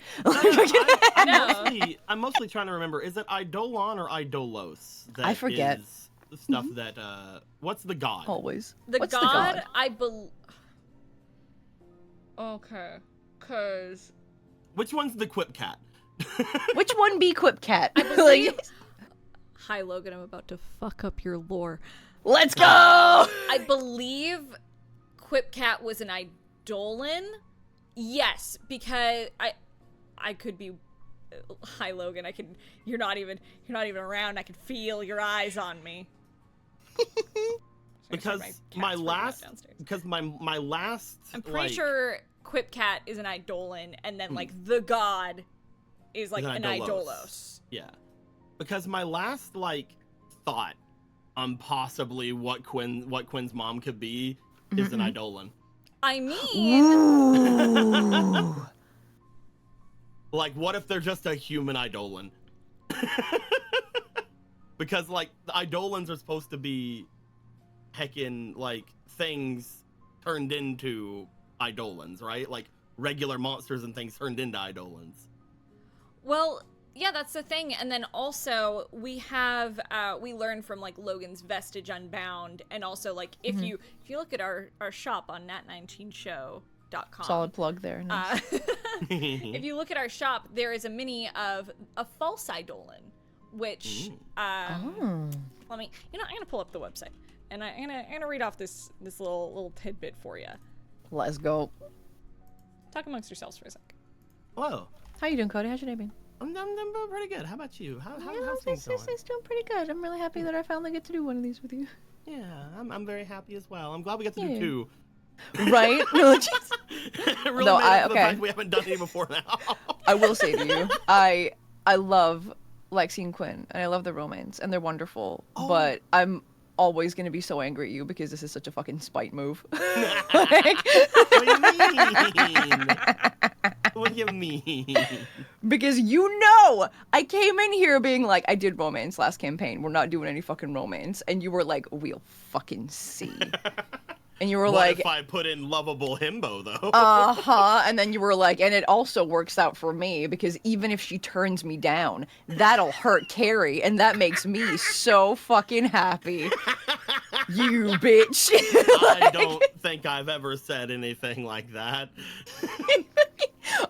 I'm mostly trying to remember, is it Eidolon or Eidolos? That I forget. Is the stuff that, what's the god? Always. What's the god? I believe... Okay. Cause... Which one's the Quip Cat? Which one be Quip Cat? I believe... Hi, Logan, I'm about to fuck up your lore. Let's go! I believe Quipcat was an Eidolon. Yes, because I could be. Hi, Logan. I can. You're not even around. I can feel your eyes on me. Because my last. I'm pretty sure Quipcat is an Eidolon, and then like the god is like an Eidolos. Yeah, because my last like thought on possibly what Quinn's mom could be is an Eidolon. I mean, like, what if they're just a human Eidolon? Because like the Eidolons are supposed to be heckin' like things turned into Eidolons, right? Like regular monsters and things turned into Eidolons. Well, yeah, that's the thing. And then also we have we learned from like Logan's Vestige Unbound, and also like if you look at our shop on nat19show.com. Solid plug there. Nice. If you look at our shop, there is a mini of a false Eidolon, which let me, I'm gonna pull up the website, and I'm gonna read off this little tidbit for you. Let's go. Talk amongst yourselves for a sec. Hello. How you doing, Cody? How's your day been? I'm pretty good. How about you? How's things going? It's doing pretty good. I'm really happy that I finally get to do one of these with you. Yeah, I'm very happy as well. I'm glad we get to do 2. Right? No, really no, made up for the fact we haven't done any before now. I will say to you, I love Lexi and Quinn, and I love the romance, and they're wonderful. But I'm always gonna be so angry at you because this is such a fucking spite move. What do you mean? What do you mean? Because you know, I came in here being like, I did romance last campaign. We're not doing any fucking romance. And you were like, we'll fucking see. And you were what like, if I put in lovable himbo though? And then you were like, and it also works out for me because even if she turns me down, that'll hurt Carrie, and that makes me so fucking happy. You bitch. I don't think I've ever said anything like that.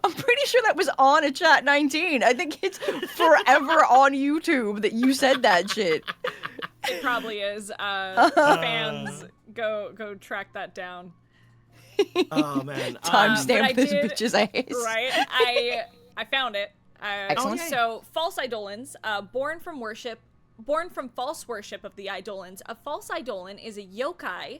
I'm pretty sure that was on a Chat 19. I think it's forever on YouTube that you said that shit. It probably is. Fans, go track that down. Oh man. Timestamp this bitch's ass. Right? I found it. Excellent. So, false Eidolons, born from false worship of the Eidolons. A false Eidolon is a yokai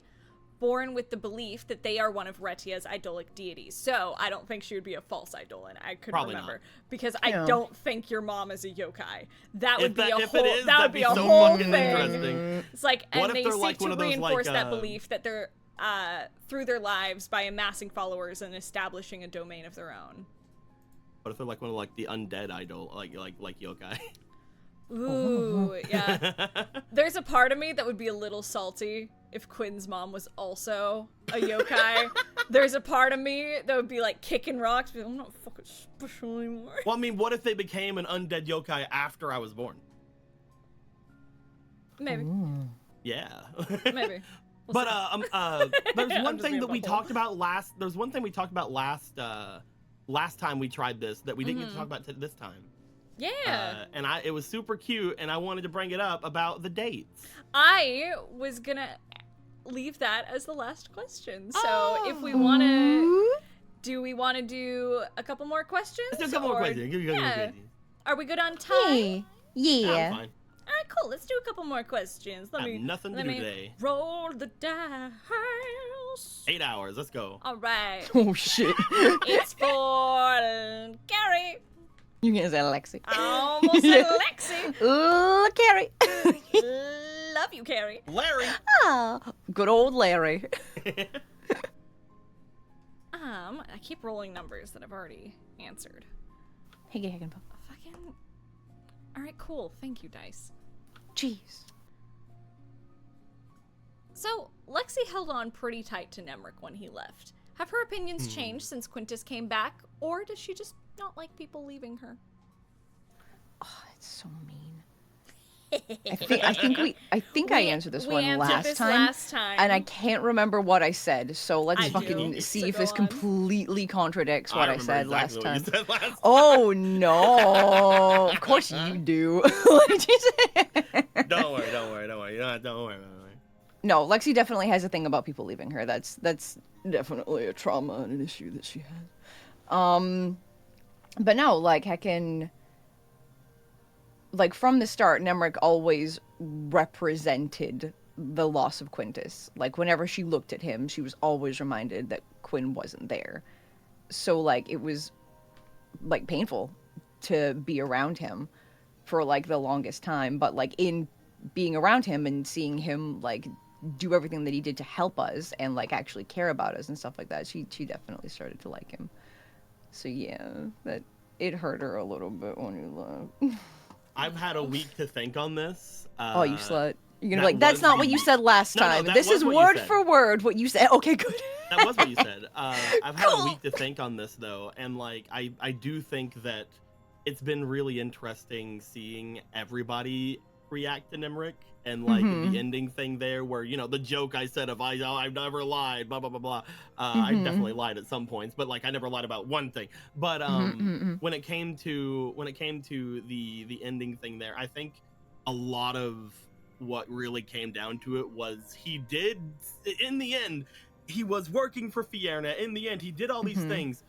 born with the belief that they are one of Retia's idolic deities. So, I don't think she would be a false Eidolon. I couldn't Probably remember. not. Because I don't think your mom is a yokai. That would be a if whole, it is, that would that'd be a so whole fucking thing. interesting. It's like, What and if they they're seek like to one of those, reinforce like, that belief that they're, through their lives by amassing followers and establishing a domain of their own. What if they're like one of like the undead idol, like yokai? Ooh, yeah. There's a part of me that would be a little salty if Quinn's mom was also a yokai. There's a part of me that would be like kicking rocks, but I'm not fucking special anymore. Well, I mean, what if they became an undead yokai after I was born? Maybe. Yeah. Maybe. But there's I'm one just thing being that we butthole. talked about last. There's one thing we talked about last time we tried this that we didn't get to talk about this time. Yeah. And it was super cute, and I wanted to bring it up about the dates. I was gonna leave that as the last question. So if we wanna, do we want to do a couple more questions? Let's do a couple more questions. Yeah. Are we good on time? Hey, Yeah, I'm yeah. fine. All right, cool. Let's do a couple more questions. I have nothing to let do me today. roll the dice. 8 hours. Let's go. All right. Oh shit. It's for Carrie. You can say Lexi. I almost said Lexi. Ooh, Carrie. Love you, Carrie. Larry. Oh. Good old Larry. I keep rolling numbers that I've already answered. Hey, get fucking. Fucking. All right, cool. Thank you, dice. Jeez. So, Lexi held on pretty tight to Nemric when he left. Have her opinions changed since Quintus came back, or does she just not like people leaving her? Oh, it's so mean. I think I answered this one last time, and I can't remember what I said. So let's fucking see if this completely contradicts what I said last time. Oh no! Of course you do. What did you say? Don't worry. Don't worry. No, Lexi definitely has a thing about people leaving her. That's definitely a trauma and an issue that she has. But no, like heckin', like from the start, Nemric always represented the loss of Quintus. Like whenever she looked at him, she was always reminded that Quinn wasn't there. So like it was like painful to be around him for like the longest time. But like in being around him and seeing him like do everything that he did to help us and like actually care about us and stuff like that, she definitely started to like him. So yeah, that it hurt her a little bit when he left. I've had a week to think on this. Oh, you slut. You're gonna that be like, that's not what you said last time. that This was is what you word said. for word what you said. Okay, good. That was what you said. I've had a week to think on this though, and like I do think that it's been really interesting seeing everybody react to Nemric and like the ending thing there where, you know, the joke I said of I've never lied, blah blah blah blah. I definitely lied at some points, but like I never lied about one thing. But when it came to the ending thing there, I think a lot of what really came down to it was he did, in the end, he was working for Fierna. In the end, he did all these things,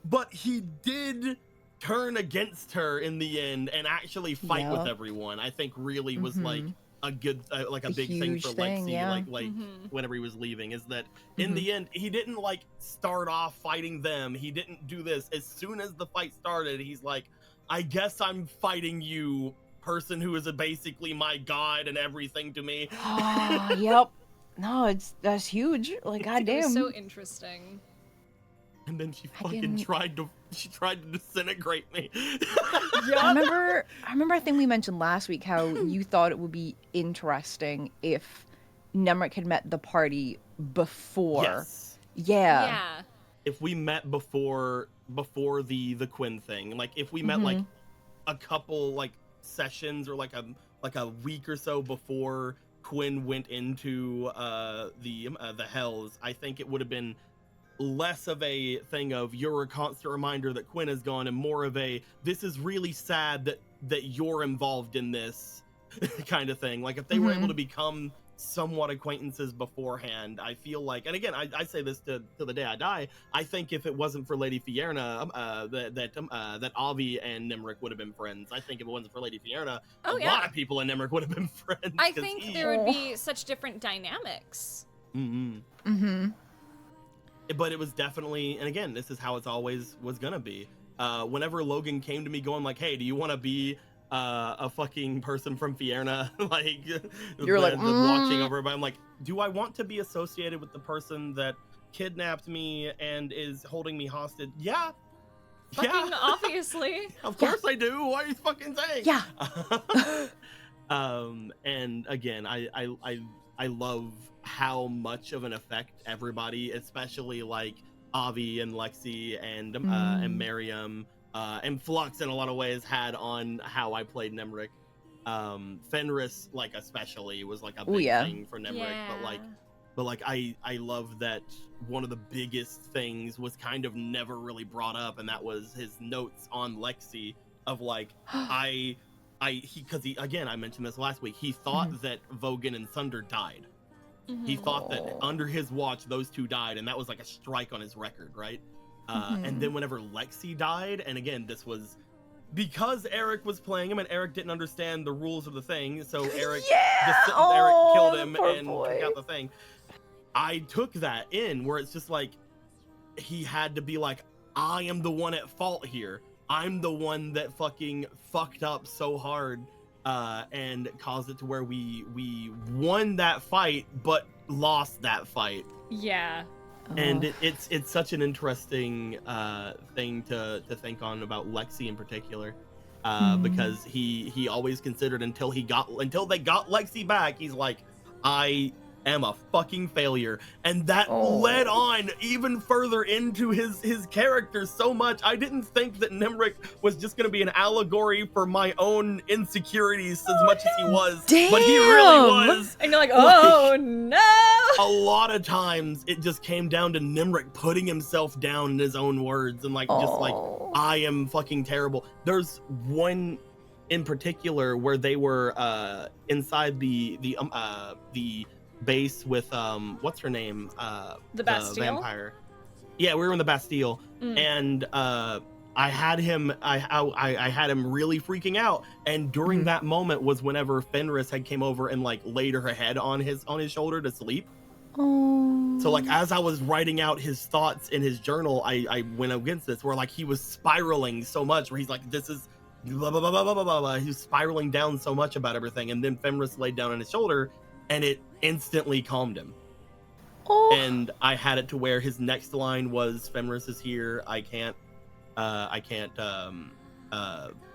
but he did turn against her in the end and actually fight with everyone. I think really was like a good, like a big thing for Lexi, like whenever he was leaving, is that in the end, he didn't like start off fighting them. He didn't do this. As soon as the fight started, he's like, I guess I'm fighting you person who is basically my god and everything to me. Oh, yep. No, that's huge. Like, goddamn. It was so interesting. And then she fucking tried to disintegrate me. Yeah. I remember I think we mentioned last week how you thought it would be interesting if Nemric had met the party before. Yes. Yeah. If we met before the Quinn thing, like if we met like a couple like sessions or like a week or so before Quinn went into the Hells, I think it would have been less of a thing of you're a constant reminder that Quinn is gone and more of a this is really sad that you're involved in this kind of thing. Like if they were able to become somewhat acquaintances beforehand, I feel like, and again I say this to the day I die, I think if it wasn't for Lady Fierna that Avi and Nemric would have been friends. I think if it wasn't for Lady Fierna, a lot of people in Nemric would have been friends. I think there would be such different dynamics. But it was definitely, and again, this is how it's always was gonna be. Whenever Logan came to me going like, hey, do you want to be a fucking person from Fierna? Like, you're like watching over everybody. I'm like, do I want to be associated with the person that kidnapped me and is holding me hostage? Yeah. Fucking obviously. Of course I do. Why are you fucking saying? Yeah. And again, I love how much of an effect everybody, especially like Avi and Lexi and Miriam and Flux in a lot of ways had on how I played Nemric. Fenris, like especially, was like a big thing for Nemric, but like I love that one of the biggest things was kind of never really brought up, and that was his notes on Lexi of like because he again, I mentioned this last week, he thought that Vogan and Sunder died. He thought that under his watch those two died, and that was like a strike on his record, right? And then whenever Lexi died, and again, this was because Eric was playing him, and Eric didn't understand the rules of the thing, so Eric Eric killed him and took out the thing. I took that in where it's just like he had to be like, I am the one at fault here. I'm the one that fucking fucked up so hard and caused it to where we won that fight but lost that fight. Yeah. And it's such an interesting thing to think on about Lexi in particular, because he always considered until they got Lexi back, he's like, I am a fucking failure, and that led on even further into his character so much. I didn't think that Nemric was just going to be an allegory for my own insecurities as much as he was. Damn. But he really was. And you're like, oh no. A lot of times it just came down to Nemric putting himself down in his own words and like just like, I am fucking terrible. There's one in particular where they were inside the base with what's her name, the Bastille, the vampire. Yeah, we were in the Bastille, and I had him really freaking out, and during that moment was whenever Fenris had came over and like laid her head on his shoulder to sleep. So like as I was writing out his thoughts in his journal, I went against this where like he was spiraling so much where he's like, this is blah blah blah blah blah blah blah. He was spiraling down so much about everything, and then Fenris laid down on his shoulder and it instantly calmed him. And I had it to where his next line was, Fenris is here, I can't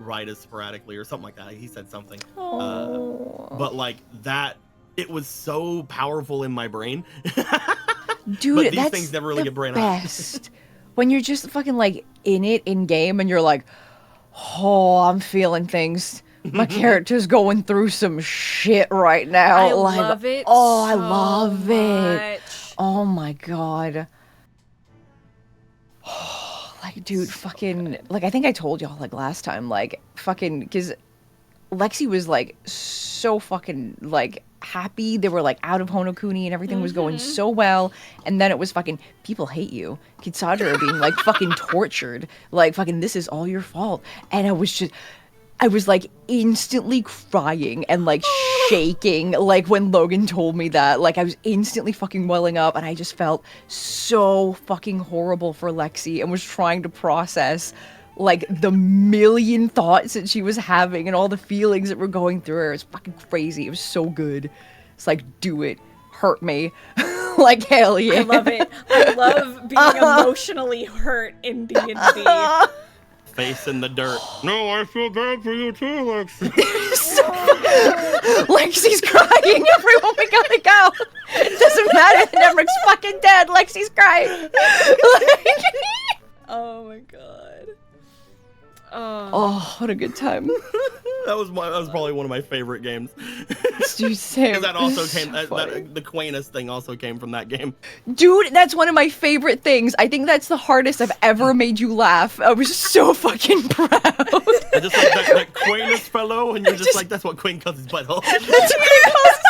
ride as sporadically or something like that. He said something. But like that, it was so powerful in my brain. Dude, but these that's things never really the get brain best. When you're just fucking like in it in game and you're like, oh, I'm feeling things. My character's going through some shit right now. I love it. Oh, so I love it. much. Oh my god. Like, dude, fucking, like, I think I told y'all, like, last time, like, fucking, because Lexi was, like, so fucking, like, happy. They were, like, out of Honokuni and everything was going so well. And then it was fucking, people hate you. Kitsadra are being, like, fucking tortured. Like, fucking, this is all your fault. And I was like instantly crying and like shaking, like when Logan told me that. Like I was instantly fucking welling up, and I just felt so fucking horrible for Lexi and was trying to process like the million thoughts that she was having and all the feelings that were going through her. It was fucking crazy. It was so good. It's like, do it. Hurt me. Like, hell yeah. I love it. I love being emotionally hurt in D&D. Face in the dirt. No, I feel bad for you too, Lexi. Lexi's crying. Everyone, we gotta go. It doesn't matter. Nemric's fucking dead. Lexi's crying. Oh my god. Oh, what a good time. That was probably one of my favorite games. Dude, Sam, Because that also came, so the quaintest thing also came from that game. Dude, that's one of my favorite things. I think that's the hardest I've ever made you laugh. I was so fucking proud. I just like that quaintest fellow, and you're just like, that's what Queen calls his butthole. That's what he calls his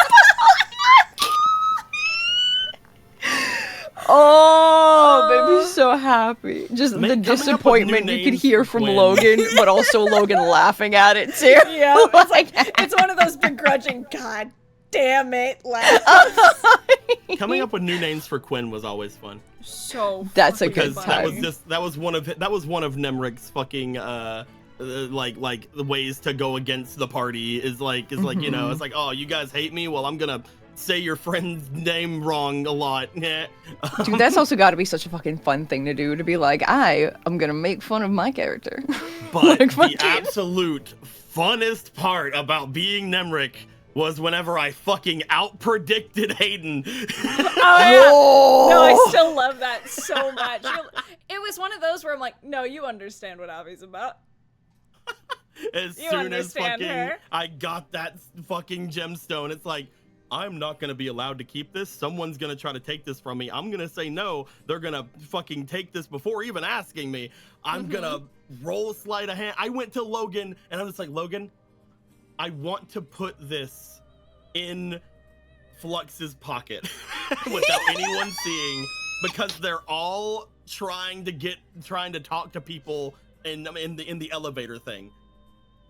Oh, made me so happy. Just the disappointment you could hear from Logan, but also Logan laughing at it too. Yeah, it's one of those begrudging, god damn it, laughs. Coming up with new names for Quinn was always fun. So that's a good because time. that was one of Nemric's fucking like the ways to go against the party is like you know, it's like, oh, you guys hate me, well, I'm gonna say your friend's name wrong a lot. Dude, that's also got to be such a fucking fun thing to do, to be like, I'm gonna make fun of my character. But like, the absolute funnest part about being Nemric was whenever I fucking out-predicted Hayden. Oh, yeah. No, I still love that so much. It was one of those where I'm like, no, you understand what Avi's about. As soon as fucking I got that fucking gemstone, it's like, I'm not gonna be allowed to keep this. Someone's gonna try to take this from me. I'm gonna say no. They're gonna fucking take this before even asking me. I'm gonna roll sleight of hand. I went to Logan and I'm just like, Logan, I want to put this in Flux's pocket without anyone seeing, because they're all trying to talk to people in the elevator thing.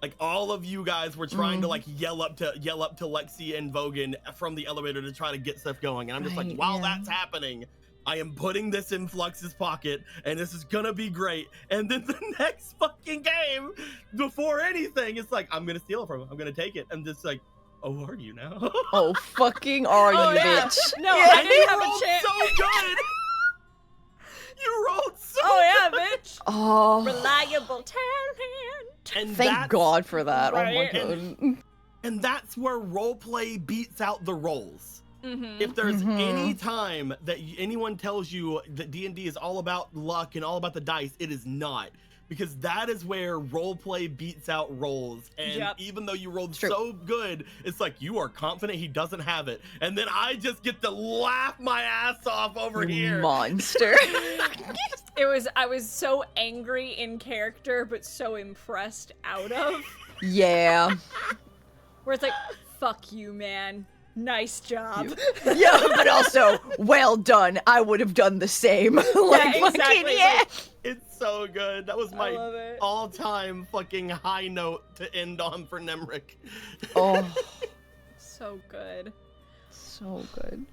Like, all of you guys were trying to like yell up to Lexi and Vogan from the elevator to try to get stuff going, and I'm just like, while that's happening, I am putting this in Flux's pocket, and this is gonna be great. And then the next fucking game, before anything, it's like, I'm gonna steal it from him. I'm gonna take it. I'm just like, oh, are you now? Oh, fucking are you, bitch? No, I didn't have a chance. So good. You rolled so good. Yeah, bitch. Oh. Reliable talent. And thank God for that. Right? Oh my God. And that's where roleplay beats out the roles. Mm-hmm. If there's any time that anyone tells you that D&D is all about luck and all about the dice, it is not. Because that is where roleplay beats out rolls. And even though you rolled so good, it's like, you are confident he doesn't have it. And then I just get to laugh my ass off over here. Monster. I was so angry in character, but so impressed out of. Yeah. Where it's like, fuck you, man. Nice job. Yeah, but also, well done. I would have done the same. Like, yeah, exactly. Fucking, yeah. It's so good. That was my all-time fucking high note to end on for Nemric. Oh. So good. So good.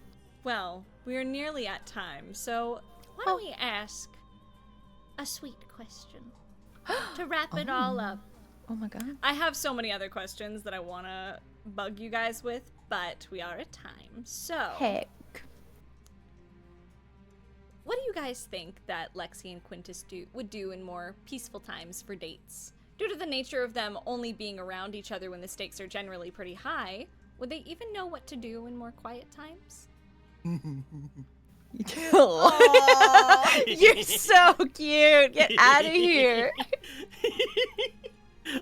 Well, we are nearly at time, so why don't we ask a sweet question to wrap it all up. Oh my God. I have so many other questions that I want to bug you guys with, but we are at time. So, Heck. what do you guys think that Lexi and Quintus would do in more peaceful times for dates? Due to the nature of them only being around each other when the stakes are generally pretty high, would they even know what to do in more quiet times? You're so cute. Get out of here.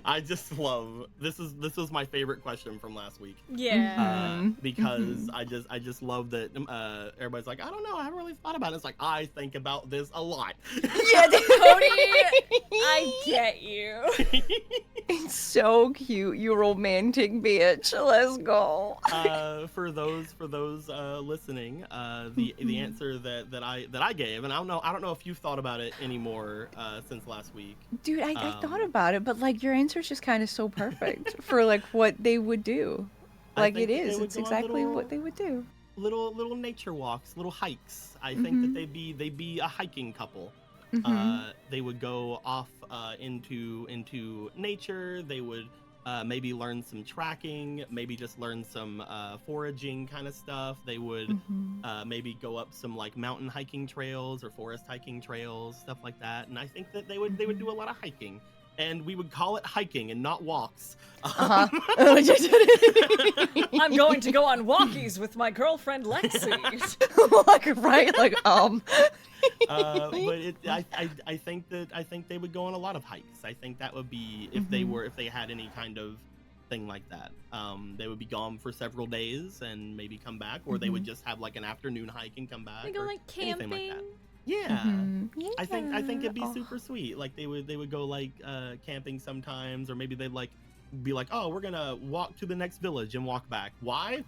I just love this was my favorite question from last week. Yeah. Because I just love that everybody's like, I don't know, I haven't really thought about it. It's like, I think about this a lot. Yeah, Cody, I get you. It's so cute, you romantic bitch. Let's go. For those listening, the answer that I gave, and I don't know if you've thought about it anymore since last week. Dude, I thought about it, but like your answer is just kind of so perfect for like what they would do. Like it is. It's exactly what they would do. Little nature walks, little hikes. I think that they'd be a hiking couple. They would go off into nature. They would maybe learn some tracking, maybe just learn some foraging kind of stuff. They would maybe go up some like mountain hiking trails or forest hiking trails, stuff like that. And I think that they would do a lot of hiking. And we would call it hiking and not walks. Uh-huh. I'm going to go on walkies with my girlfriend Lexi. Like, right? Like, But I think they would go on a lot of hikes. I think that would be if they had any kind of thing like that. They would be gone for several days and maybe come back, or they would just have like an afternoon hike and come back. They go like camping. Like that. Yeah. I think it'd be super sweet. Like they would go like camping sometimes, or maybe they'd like be like, oh, we're gonna walk to the next village and walk back. Why?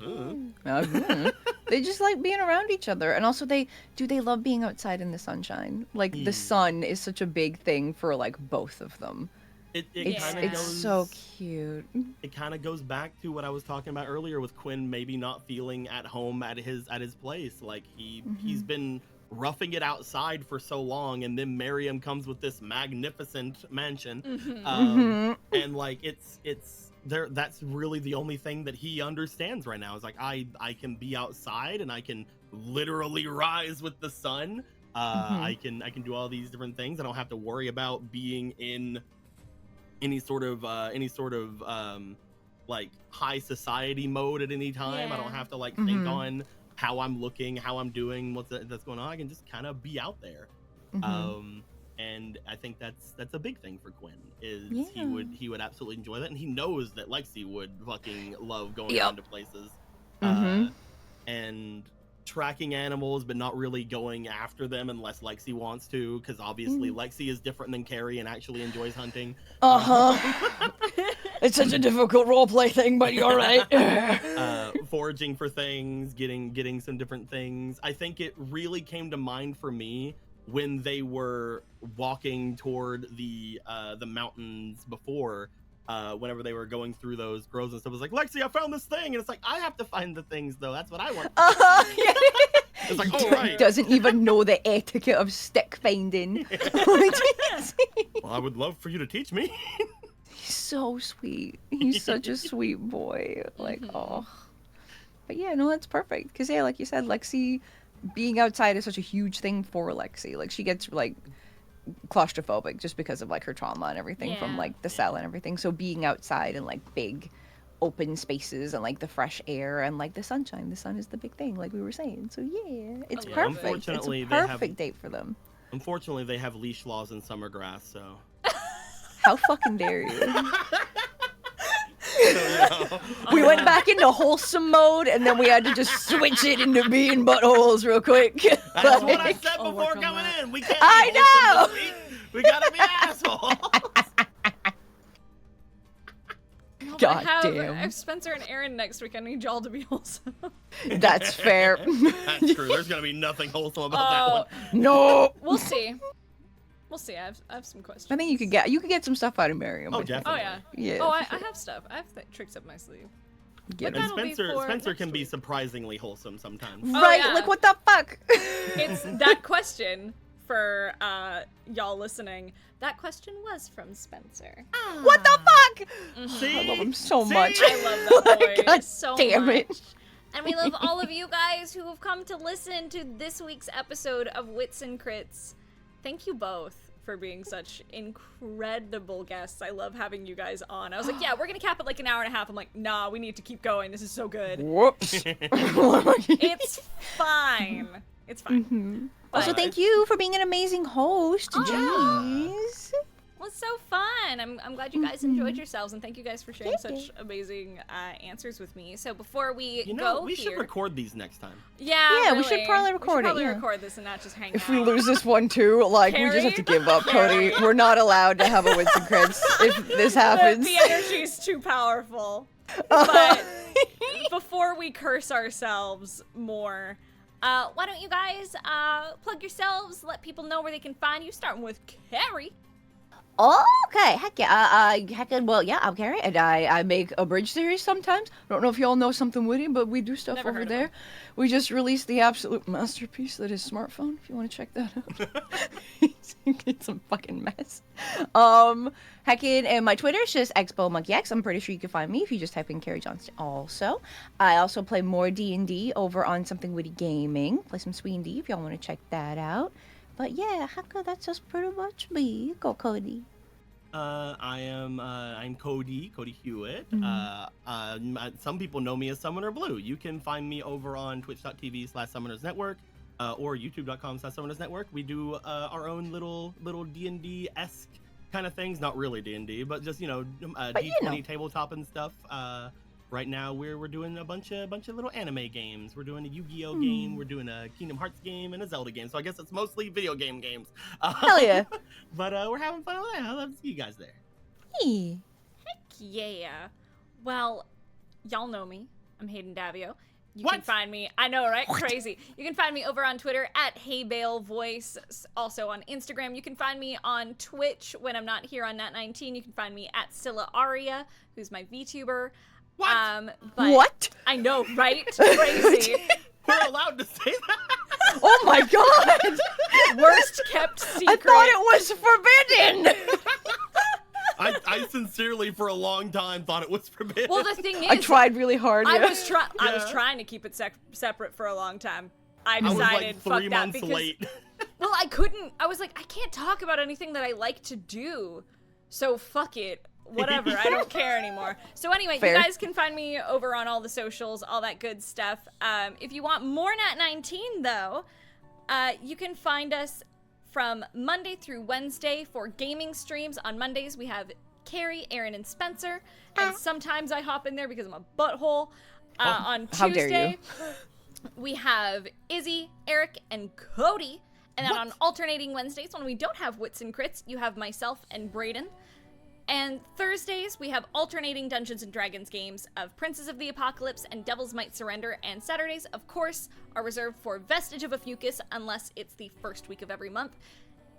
They just like being around each other, and also they love being outside in the sunshine. Like the sun is such a big thing for like both of them. It's so cute. It kind of goes back to what I was talking about earlier with Quinn maybe not feeling at home at his place. Like he's been roughing it outside for so long, and then Miriam comes with this magnificent mansion, and like it's there. That's really the only thing that he understands right now. Is like I can be outside and I can literally rise with the sun. I can do all these different things. I don't have to worry about being in any sort of like high society mode at any time. I don't have to like think on how I'm looking, how I'm doing, that's going on. I can just kind of be out there. And I think that's a big thing for Quinn is he would absolutely enjoy that, and he knows that Lexi would fucking love going around to places and tracking animals, but not really going after them unless Lexi wants to, because obviously Lexi is different than Carrie and actually enjoys hunting. It's such a difficult roleplay thing, but you're right. Foraging for things, getting some different things. I think it really came to mind for me when they were walking toward the mountains before, whenever they were going through those groves and stuff. It was like, Lexi, I found this thing, and it's like, I have to find the things though. That's what I want. It's like, oh right. Doesn't even know the etiquette of stick finding. Well, I would love for you to teach me. He's so sweet. He's such a sweet boy. Like, oh. But yeah, no, that's perfect. Because yeah, like you said, Lexi being outside is such a huge thing for Lexi. Like she gets like claustrophobic just because of like her trauma and everything from like the cell and everything. So being outside and like big open spaces and like the fresh air and like the sunshine. The sun is the big thing, like we were saying. So yeah, it's perfect. Unfortunately, it's a perfect date for them. Unfortunately, they have leash laws in Summergrass, so. How fucking dare you? So, we went back into wholesome mode, and then we had to just switch it into being buttholes real quick. That's what I said before coming in. We can't. I know. We gotta be assholes. God I damn. have Spencer and Aaron next week. I need y'all to be wholesome. That's fair. That's true. There's gonna be nothing wholesome about that one. No. We'll see. We'll see. I have some questions. I think you could get some stuff out of Miriam. Oh, definitely. Oh yeah. Yeah. Oh, I have stuff. I have tricks up my sleeve. Get But him. that'll be Spencer for Spencer next can be week. surprisingly wholesome sometimes. Right? yeah. Like what the fuck? It's that question for y'all listening. That question was from Spencer. What the fuck? See? I love him so much. I love that boy God so damn much. it. And we love all of you guys who have come to listen to this week's episode of Wits and Crits. Thank you both for being such incredible guests. I love having you guys on. I was like, yeah, we're gonna cap it like an hour and a half. I'm like, nah, we need to keep going. This is so good. Whoops. It's fine. It's fine. Also, But- thank you for being an amazing host. Jeez. Well, it's so fun. I'm glad you guys enjoyed yourselves, and thank you guys for sharing such amazing answers with me. So before we go we here, should record these next time. yeah, we should really. probably record it, Probably yeah. record this and not just hang If out. we lose this one too, like we just have to Carrie? give up, Cody. We're not allowed to have a Wits and Crits if this happens. The energy is too powerful. But before we curse ourselves more, why don't you guys plug yourselves, let people know where they can find you, starting with Carrie. Okay, heck yeah. Well, yeah, I'm Carrie, and I make a bridge series sometimes. I don't know if y'all know something witty, but we do stuff Never over heard of there. them. We just released the absolute masterpiece that is Smartphone, if you want to check that out. It's a fucking mess. Heckin', and my Twitter is just ExpoMonkeyX. I'm pretty sure you can find me if you just type in Carrie Johnston. Also, I also play more D&D over on Something Witty Gaming. Play some D if y'all want to check that out. But yeah, Hecka, that's just pretty much me. Go, Cody. I'm Cody Hughett. Some people know me as Summoner Blue. You can find me over on twitch.tv/summonersnetwork or youtube.com/summonersnetwork. We do our own little D&D-esque kind of things. Not really D&D, but just, D20 tabletop and stuff. Right now we're doing a bunch of little anime games. We're doing a Yu-Gi-Oh game, we're doing a Kingdom Hearts game, and a Zelda game. So I guess it's mostly video games. Hell yeah. But we're having fun with that. I'd love to see you guys there. Hey. Heck yeah. Well, y'all know me. I'm Hayden Davio. You What? can find me, I know, right? Crazy. You can find me over on Twitter at HeyBaleVoice, also on Instagram. You can find me on Twitch when I'm not here on Nat19. You can find me at Scylla Aria, who's my VTuber. What? But What? I know, right? Crazy. We're allowed to say that? Oh my god! Worst kept secret. I thought it was forbidden! I sincerely, for a long time, thought it was forbidden. Well, the thing is, I tried really hard. I yeah. was trying to keep it separate for a long time. I I was decided, like fuck 3 that, months because late. well, I couldn't. I was like, I can't talk about anything that I like to do, so fuck it. Whatever, I don't care anymore. So anyway, Fair. you guys can find me over on all the socials, all that good stuff. If you want more Nat19, though, you can find us from Monday through Wednesday for gaming streams. On Mondays, we have Carrie, Aaron, and Spencer, and sometimes I hop in there because I'm a butthole. On how dare Tuesday, we have Izzy, Eric, and Cody. And then on alternating Wednesdays, when we don't have Wits and Crits, you have myself and Brayden. And Thursdays, we have alternating Dungeons & Dragons games of Princes of the Apocalypse and Devils Might Surrender. And Saturdays, of course, are reserved for Vestige of a Fucus, unless it's the first week of every month.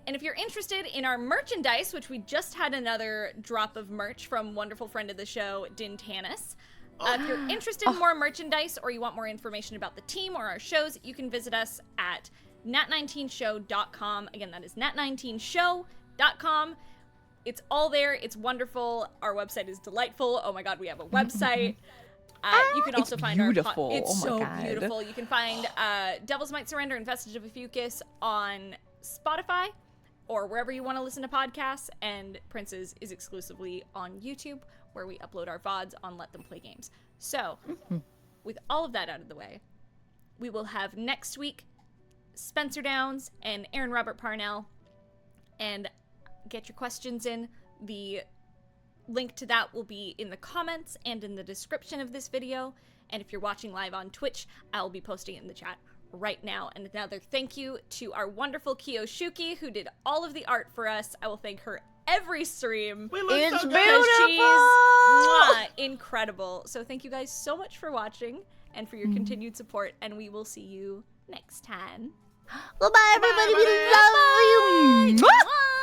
And if you're interested in our merchandise, which we just had another drop of merch from wonderful friend of the show, Din Tanis. If you're interested in more merchandise or you want more information about the team or our shows, you can visit us at nat19show.com. Again, that is nat19show.com. It's all there. It's wonderful. Our website is delightful. Oh my god, we have a website. You can also find beautiful. our... It's Oh my so God. beautiful. You can find Devils Might Surrender and Vestige of a Fucus on Spotify or wherever you want to listen to podcasts. And Princes is exclusively on YouTube, where we upload our VODs on Let Them Play Games. So, with all of that out of the way, we will have next week Spencer Downs and Aaron Robert Parnell. And get your questions in. The link to that will be in the comments and in the description of this video. And if you're watching live on Twitch, I'll be posting it in the chat right now. And another thank you to our wonderful Kiyoshuki, who did all of the art for us. I will thank her every stream. We look It's so good. beautiful! She's incredible. So thank you guys so much for watching and for your continued support. And we will see you next time. Goodbye, everybody. We love you. Mwah!